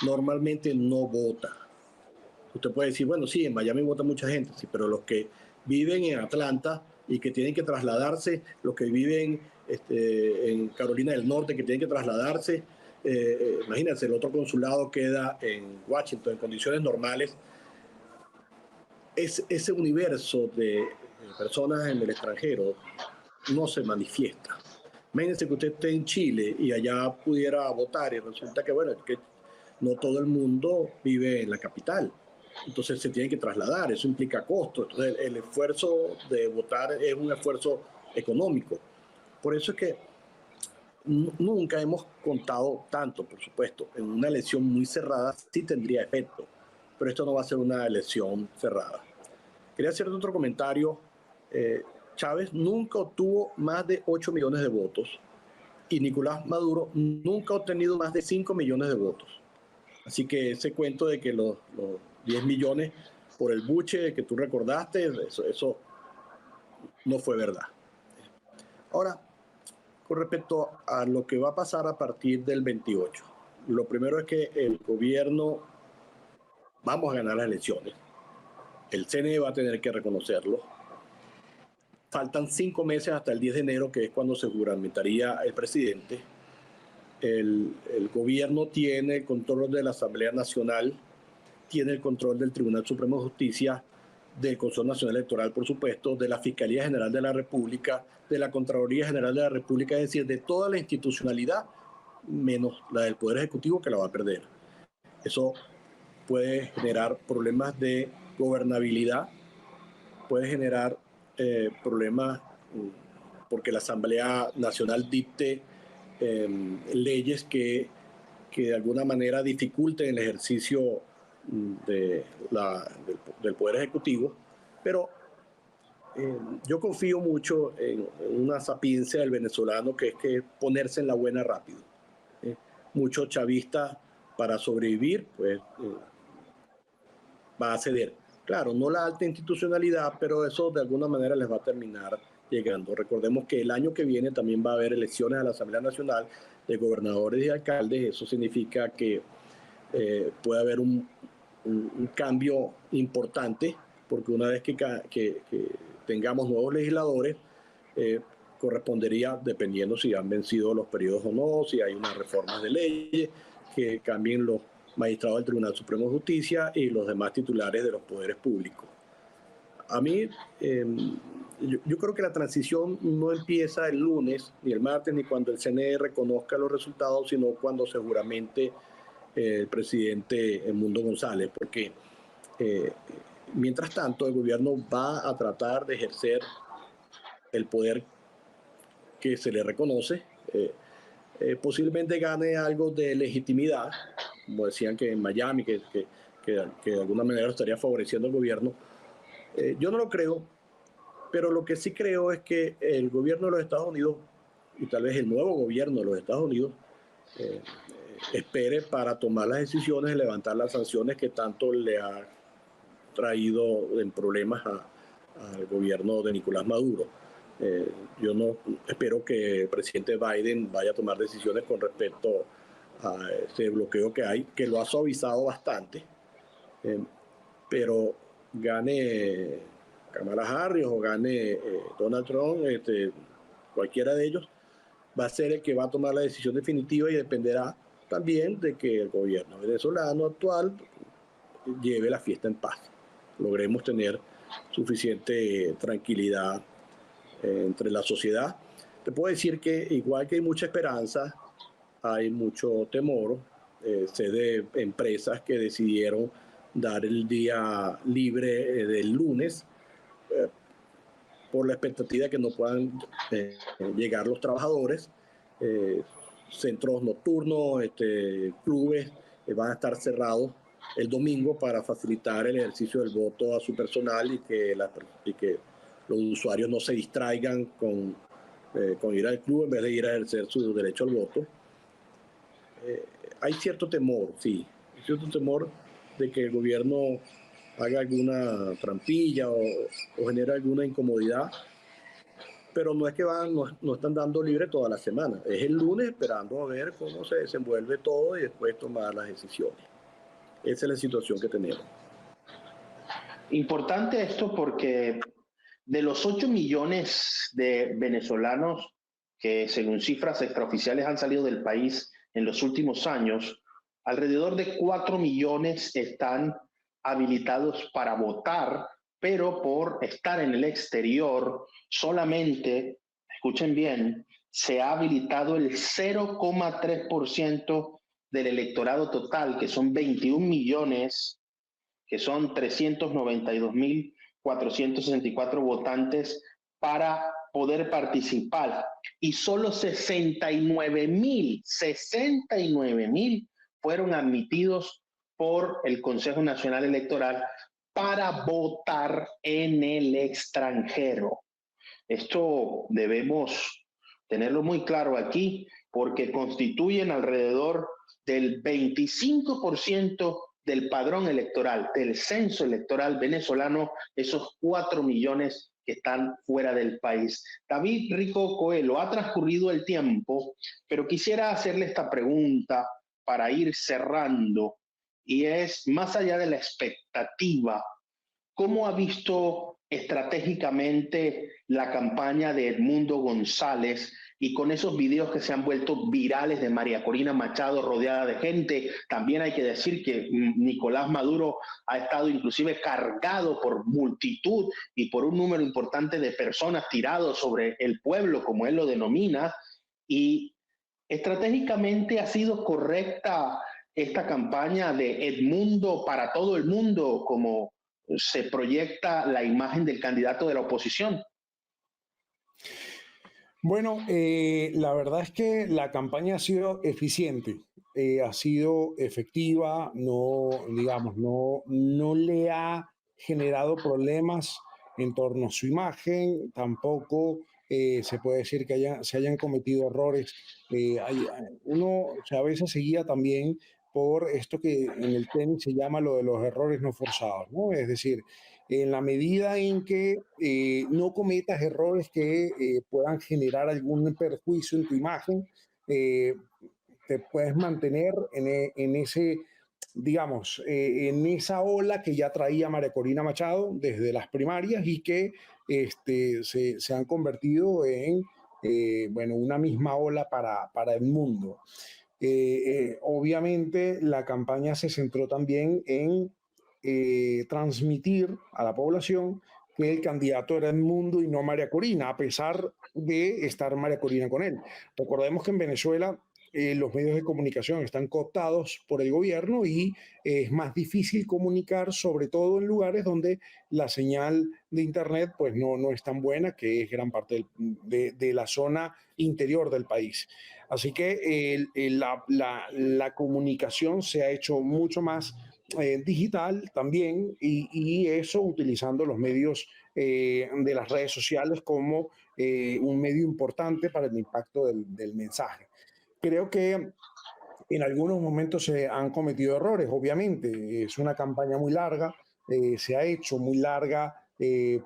normalmente no vota. Usted puede decir, bueno, sí, en Miami vota mucha gente, sí, pero los que viven en Atlanta y que tienen que trasladarse, los que viven en Carolina del Norte, que tienen que trasladarse, imagínense, el otro consulado queda en Washington en condiciones normales. Ese universo de personas en el extranjero no se manifiesta. Imagínense que usted esté en Chile y allá pudiera votar y resulta que, bueno, que no todo el mundo vive en la capital. Entonces se tiene que trasladar, eso implica costos. Entonces el esfuerzo de votar es un esfuerzo económico. Por eso es que nunca hemos contado tanto, por supuesto. En una elección muy cerrada sí tendría efecto, pero esto no va a ser una elección cerrada. Quería hacerte otro comentario. Chávez nunca obtuvo más de 8 millones de votos y Nicolás Maduro nunca ha obtenido más de 5 millones de votos. Así que ese cuento de que los 10 millones por el buche que tú recordaste, eso no fue verdad. Ahora, con respecto a lo que va a pasar a partir del 28, lo primero es que el gobierno, vamos a ganar las elecciones. El CNE va a tener que reconocerlo. Faltan 5 meses hasta el 10 de enero, que es cuando se juramentaría el presidente. El gobierno tiene el control de la Asamblea Nacional, tiene el control del Tribunal Supremo de Justicia, del Consejo Nacional Electoral, por supuesto, de la Fiscalía General de la República, de la Contraloría General de la República, es decir, de toda la institucionalidad, menos la del Poder Ejecutivo, que la va a perder. Eso puede generar problemas de gobernabilidad, puede generar problemas porque la Asamblea Nacional dicte leyes que de alguna manera dificulten el ejercicio del Poder Ejecutivo, pero yo confío mucho en una sapiencia del venezolano, que es que ponerse en la buena rápido. Muchos chavistas, para sobrevivir, pues va a ceder. Claro, no la alta institucionalidad, pero eso de alguna manera les va a terminar llegando. Recordemos que el año que viene también va a haber elecciones a la Asamblea Nacional de gobernadores y alcaldes. Eso significa que puede haber un cambio importante, porque una vez que tengamos nuevos legisladores, correspondería, dependiendo si han vencido los periodos o no, si hay unas reformas de leyes, que cambien los magistrados del Tribunal Supremo de Justicia y los demás titulares de los poderes públicos. A mí, yo creo que la transición no empieza el lunes, ni el martes, ni cuando el CNE reconozca los resultados, sino cuando seguramente el presidente Edmundo González, porque mientras tanto el gobierno va a tratar de ejercer el poder que se le reconoce. Posiblemente gane algo de legitimidad, como decían que en Miami, que de alguna manera estaría favoreciendo al gobierno. Yo no lo creo, pero lo que sí creo es que el gobierno de los Estados Unidos, y tal vez el nuevo gobierno de los Estados Unidos, espere para tomar las decisiones de levantar las sanciones que tanto le ha traído en problemas al gobierno de Nicolás Maduro. Yo no espero que el presidente Biden vaya a tomar decisiones con respecto a ese bloqueo que hay, que lo ha suavizado bastante, pero gane Kamala Harris o gane Donald Trump, cualquiera de ellos, va a ser el que va a tomar la decisión definitiva, y dependerá también de que el gobierno venezolano actual lleve la fiesta en paz. Logremos tener suficiente tranquilidad entre la sociedad. Te puedo decir que igual que hay mucha esperanza, hay mucho temor. Sé de empresas que decidieron dar el día libre del lunes por la expectativa de que no puedan llegar los trabajadores. centros nocturnos, clubes van a estar cerrados el domingo para facilitar el ejercicio del voto a su personal y que los usuarios no se distraigan con ir al club en vez de ir a ejercer su derecho al voto. Hay cierto temor, sí, hay cierto temor de que el gobierno haga alguna trampilla o genere alguna incomodidad, pero no es que no están dando libre toda la semana. Es el lunes esperando a ver cómo se desenvuelve todo y después tomar las decisiones. Esa es la situación que tenemos. Importante esto porque de los 8 millones de venezolanos que según cifras extraoficiales han salido del país en los últimos años, alrededor de 4 millones están habilitados para votar, pero por estar en el exterior solamente, escuchen bien, se ha habilitado el 0,3% del electorado total, que son 21 millones, que son 392.464 votantes para poder participar. Y solo 69.000 fueron admitidos por el Consejo Nacional Electoral para votar en el extranjero. Esto debemos tenerlo muy claro aquí, porque constituyen alrededor del 25% del padrón electoral, del censo electoral venezolano, esos 4 millones que están fuera del país. David Rico Coelho, ha transcurrido el tiempo, pero quisiera hacerle esta pregunta para ir cerrando, y es, más allá de la expectativa, ¿cómo ha visto estratégicamente la campaña de Edmundo González y con esos videos que se han vuelto virales de María Corina Machado rodeada de gente? También hay que decir que Nicolás Maduro ha estado inclusive cargado por multitud y por un número importante de personas tirados sobre el pueblo, como él lo denomina, y estratégicamente ha sido correcta esta campaña de Edmundo para todo el mundo, como se proyecta la imagen del candidato de la oposición. Bueno, la verdad es que la campaña ha sido eficiente, ha sido efectiva, no, digamos, no le ha generado problemas en torno a su imagen, tampoco se puede decir que se hayan cometido errores. Uno a veces se guía también por esto que en el tenis se llama lo de los errores no forzados, ¿no? Es decir, en la medida en que no cometas errores que puedan generar algún perjuicio en tu imagen, te puedes mantener en ese, digamos, en esa ola que ya traía María Corina Machado desde las primarias y que se han convertido en, bueno, una misma ola para el mundo. Obviamente la campaña se centró también en transmitir a la población que el candidato era Edmundo y no María Corina, a pesar de estar María Corina con él. Recordemos que en Venezuela los medios de comunicación están cooptados por el gobierno y es más difícil comunicar, sobre todo en lugares donde la señal de internet pues no es tan buena, que es gran parte de la zona interior del país. Así que la comunicación se ha hecho mucho más digital también y eso utilizando los medios de las redes sociales como un medio importante para el impacto del mensaje. Creo que en algunos momentos se han cometido errores, obviamente. Es una campaña muy larga, se ha hecho muy larga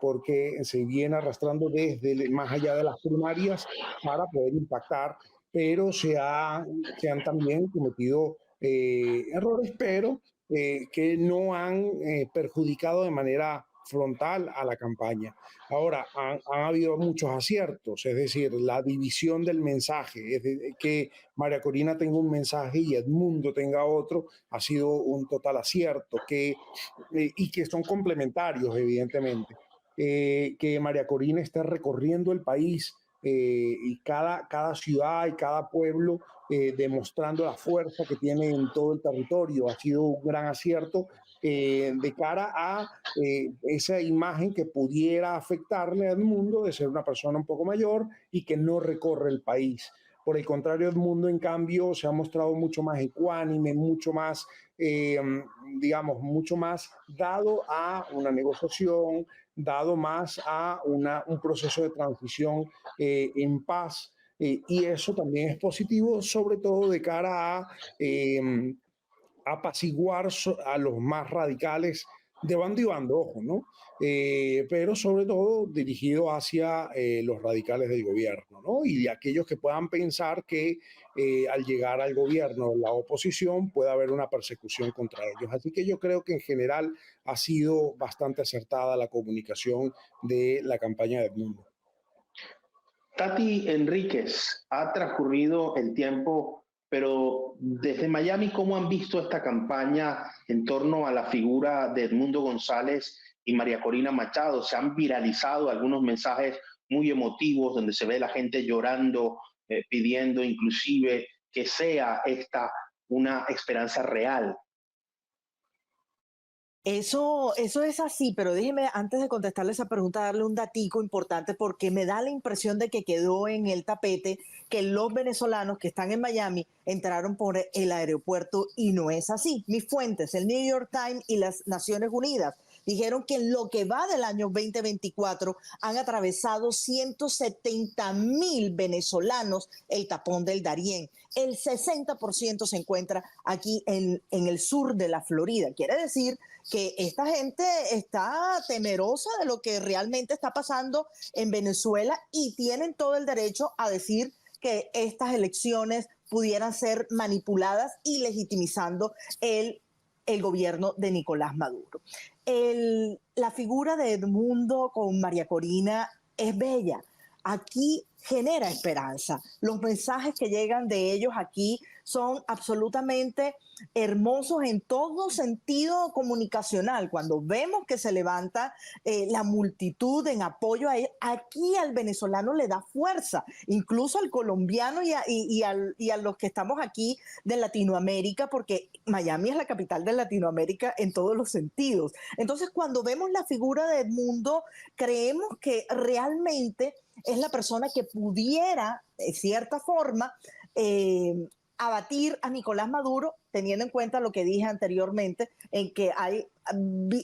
porque se viene arrastrando desde más allá de las primarias para poder impactar, pero se han también cometido errores, pero que no han perjudicado de manera frontal a la campaña. Ahora, han habido muchos aciertos, es decir, la división del mensaje, es decir, que María Corina tenga un mensaje y Edmundo tenga otro, ha sido un total acierto, y que son complementarios, evidentemente. Que María Corina esté recorriendo el país y cada ciudad y cada pueblo demostrando la fuerza que tiene en todo el territorio, ha sido un gran acierto de cara a esa imagen que pudiera afectarle al mundo de ser una persona un poco mayor y que no recorre el país. Por el contrario, Edmundo, en cambio, se ha mostrado mucho más ecuánime, mucho más, digamos, mucho más dado a una negociación, dado más a un proceso de transición en paz. Y eso también es positivo, sobre todo de cara a apaciguar a los más radicales de bando y bando, ojo, ¿no? Pero sobre todo dirigido hacia los radicales del gobierno, ¿no? Y de aquellos que puedan pensar que al llegar al gobierno la oposición puede haber una persecución contra ellos. Así que yo creo que en general ha sido bastante acertada la comunicación de la campaña de Edmundo. Tati Enríquez, ha transcurrido el tiempo, pero desde Miami, ¿cómo han visto esta campaña en torno a la figura de Edmundo González y María Corina Machado? Se han viralizado algunos mensajes muy emotivos donde se ve la gente llorando, pidiendo inclusive que sea esta una esperanza real. Eso es así, pero déjeme, antes de contestarle esa pregunta, darle un datico importante porque me da la impresión de que quedó en el tapete que los venezolanos que están en Miami entraron por el aeropuerto y no es así. Mis fuentes, el New York Times y las Naciones Unidas, dijeron que en lo que va del año 2024 han atravesado 170,000 venezolanos el tapón del Darién. El 60% se encuentra aquí en el sur de la Florida. Quiere decir que esta gente está temerosa de lo que realmente está pasando en Venezuela y tienen todo el derecho a decir que estas elecciones pudieran ser manipuladas y legitimizando el gobierno de Nicolás Maduro. La figura de Edmundo con María Corina es bella. Aquí genera esperanza. Los mensajes que llegan de ellos aquí son absolutamente hermosos en todo sentido comunicacional. Cuando vemos que se levanta la multitud en apoyo a él, aquí al venezolano le da fuerza, incluso al colombiano y a los que estamos aquí de Latinoamérica, porque Miami es la capital de Latinoamérica en todos los sentidos. Entonces, cuando vemos la figura de Edmundo, creemos que realmente es la persona que pudiera, de cierta forma, abatir a Nicolás Maduro, teniendo en cuenta lo que dije anteriormente, en que hay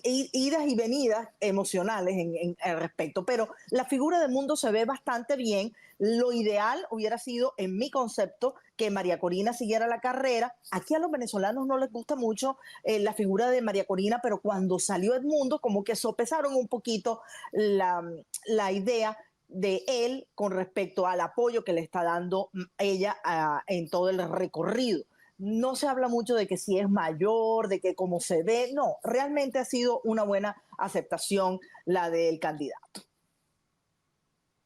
idas y venidas emocionales al respecto. Pero la figura de Edmundo se ve bastante bien. Lo ideal hubiera sido, en mi concepto, que María Corina siguiera la carrera. Aquí a los venezolanos no les gusta mucho la figura de María Corina, pero cuando salió Edmundo, como que sopesaron un poquito la idea de él con respecto al apoyo que le está dando ella en todo el recorrido. No se habla mucho de que si es mayor, de que cómo se ve, no, realmente ha sido una buena aceptación la del candidato.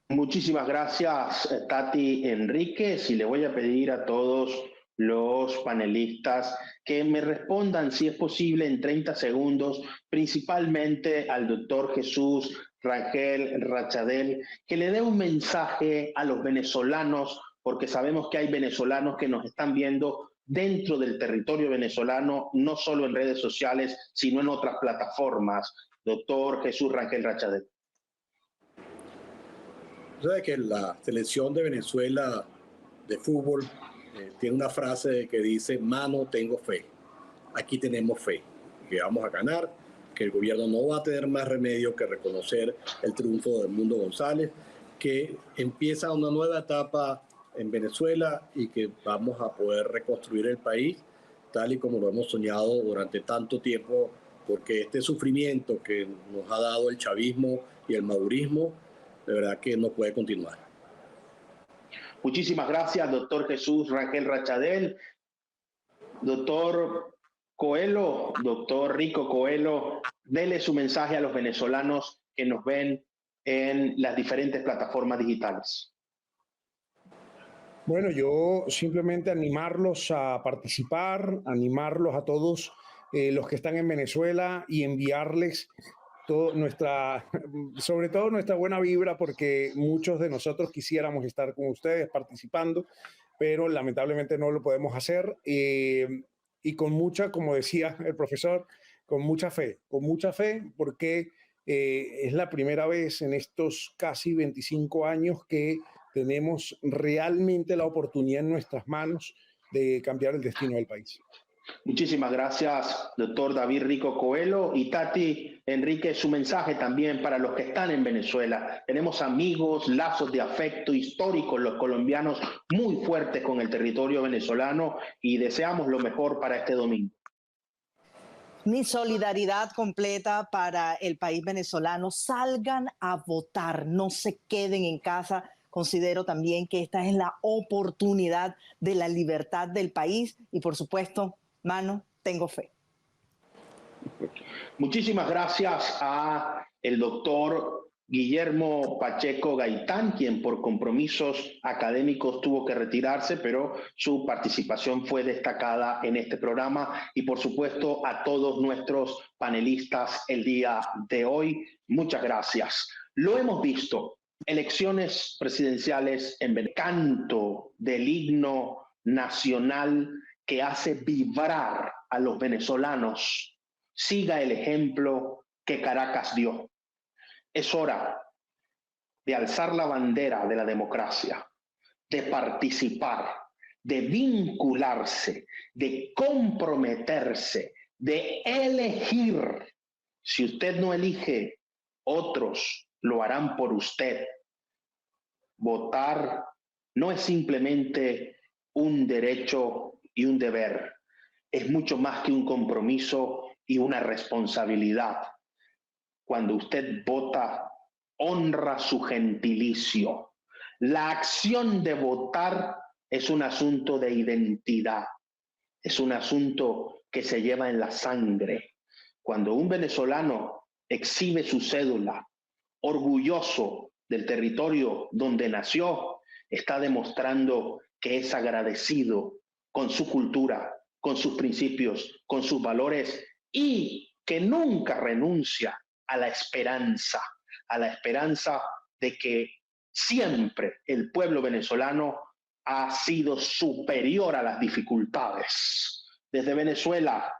Muchísimas gracias, Tati Enríquez, y le voy a pedir a todos los panelistas que me respondan, si es posible, en 30 segundos, principalmente al doctor Jesús Rangel Rachadel, que le dé un mensaje a los venezolanos, porque sabemos que hay venezolanos que nos están viendo dentro del territorio venezolano, no solo en redes sociales, sino en otras plataformas. Doctor Jesús Rangel Rachadel. ¿Sabe que la selección de Venezuela de fútbol tiene una frase que dice: mano, tengo fe? Aquí tenemos fe, que vamos a ganar, que el gobierno no va a tener más remedio que reconocer el triunfo de Edmundo González, que empieza una nueva etapa en Venezuela y que vamos a poder reconstruir el país tal y como lo hemos soñado durante tanto tiempo, porque este sufrimiento que nos ha dado el chavismo y el madurismo, de verdad que no puede continuar. Muchísimas gracias, doctor Jesús Rangel Rachadel. Doctor Coelho, doctor Rico Coelho, dele su mensaje a los venezolanos que nos ven en las diferentes plataformas digitales. Bueno, yo simplemente animarlos a participar, animarlos a todos los que están en Venezuela y enviarles sobre todo nuestra buena vibra, porque muchos de nosotros quisiéramos estar con ustedes participando, pero lamentablemente no lo podemos hacer. Y con mucha, como decía el profesor, con mucha fe, porque es la primera vez en estos casi 25 años que tenemos realmente la oportunidad en nuestras manos de cambiar el destino del país. Muchísimas gracias, doctor David Rico Coelho. Y Tati, Enrique, su mensaje también para los que están en Venezuela. Tenemos amigos, lazos de afecto históricos, los colombianos, muy fuertes con el territorio venezolano y deseamos lo mejor para este domingo. Mi solidaridad completa para el país venezolano. Salgan a votar, no se queden en casa. Considero también que esta es la oportunidad de la libertad del país y, por supuesto, Mano, tengo fe. Muchísimas gracias a el doctor Guillermo Pacheco Gaitán, quien por compromisos académicos tuvo que retirarse, pero su participación fue destacada en este programa. Y por supuesto a todos nuestros panelistas el día de hoy, muchas gracias. Lo hemos visto, elecciones presidenciales en el canto del himno nacional que hace vibrar a los venezolanos. Siga el ejemplo que Caracas dio. Es hora de alzar la bandera de la democracia, de participar, de vincularse, de comprometerse, de elegir. Si usted no elige, otros lo harán por usted. Votar no es simplemente un derecho y un deber, es mucho más que un compromiso y una responsabilidad. Cuando usted vota, honra su gentilicio. La acción de votar es un asunto de identidad, es un asunto que se lleva en la sangre. Cuando un venezolano exhibe su cédula, orgulloso del territorio donde nació, está demostrando que es agradecido con su cultura, con sus principios, con sus valores y que nunca renuncia a la esperanza de que siempre el pueblo venezolano ha sido superior a las dificultades. Desde Venezuela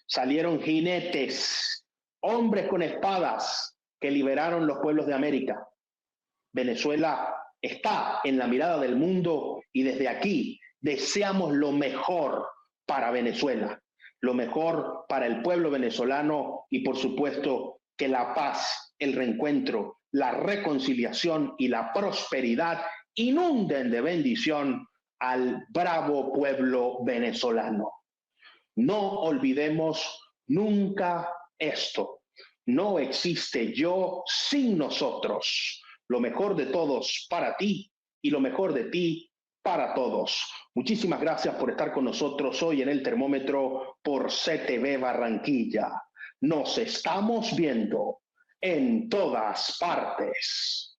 salieron jinetes, hombres con espadas que liberaron los pueblos de América. Venezuela está en la mirada del mundo y desde aquí deseamos lo mejor para Venezuela, lo mejor para el pueblo venezolano y por supuesto que la paz, el reencuentro, la reconciliación y la prosperidad inunden de bendición al bravo pueblo venezolano. No olvidemos nunca esto. No existe yo sin nosotros. Lo mejor de todos para ti y lo mejor de ti para todos. Muchísimas gracias por estar con nosotros hoy en el termómetro por CTV Barranquilla. Nos estamos viendo en todas partes.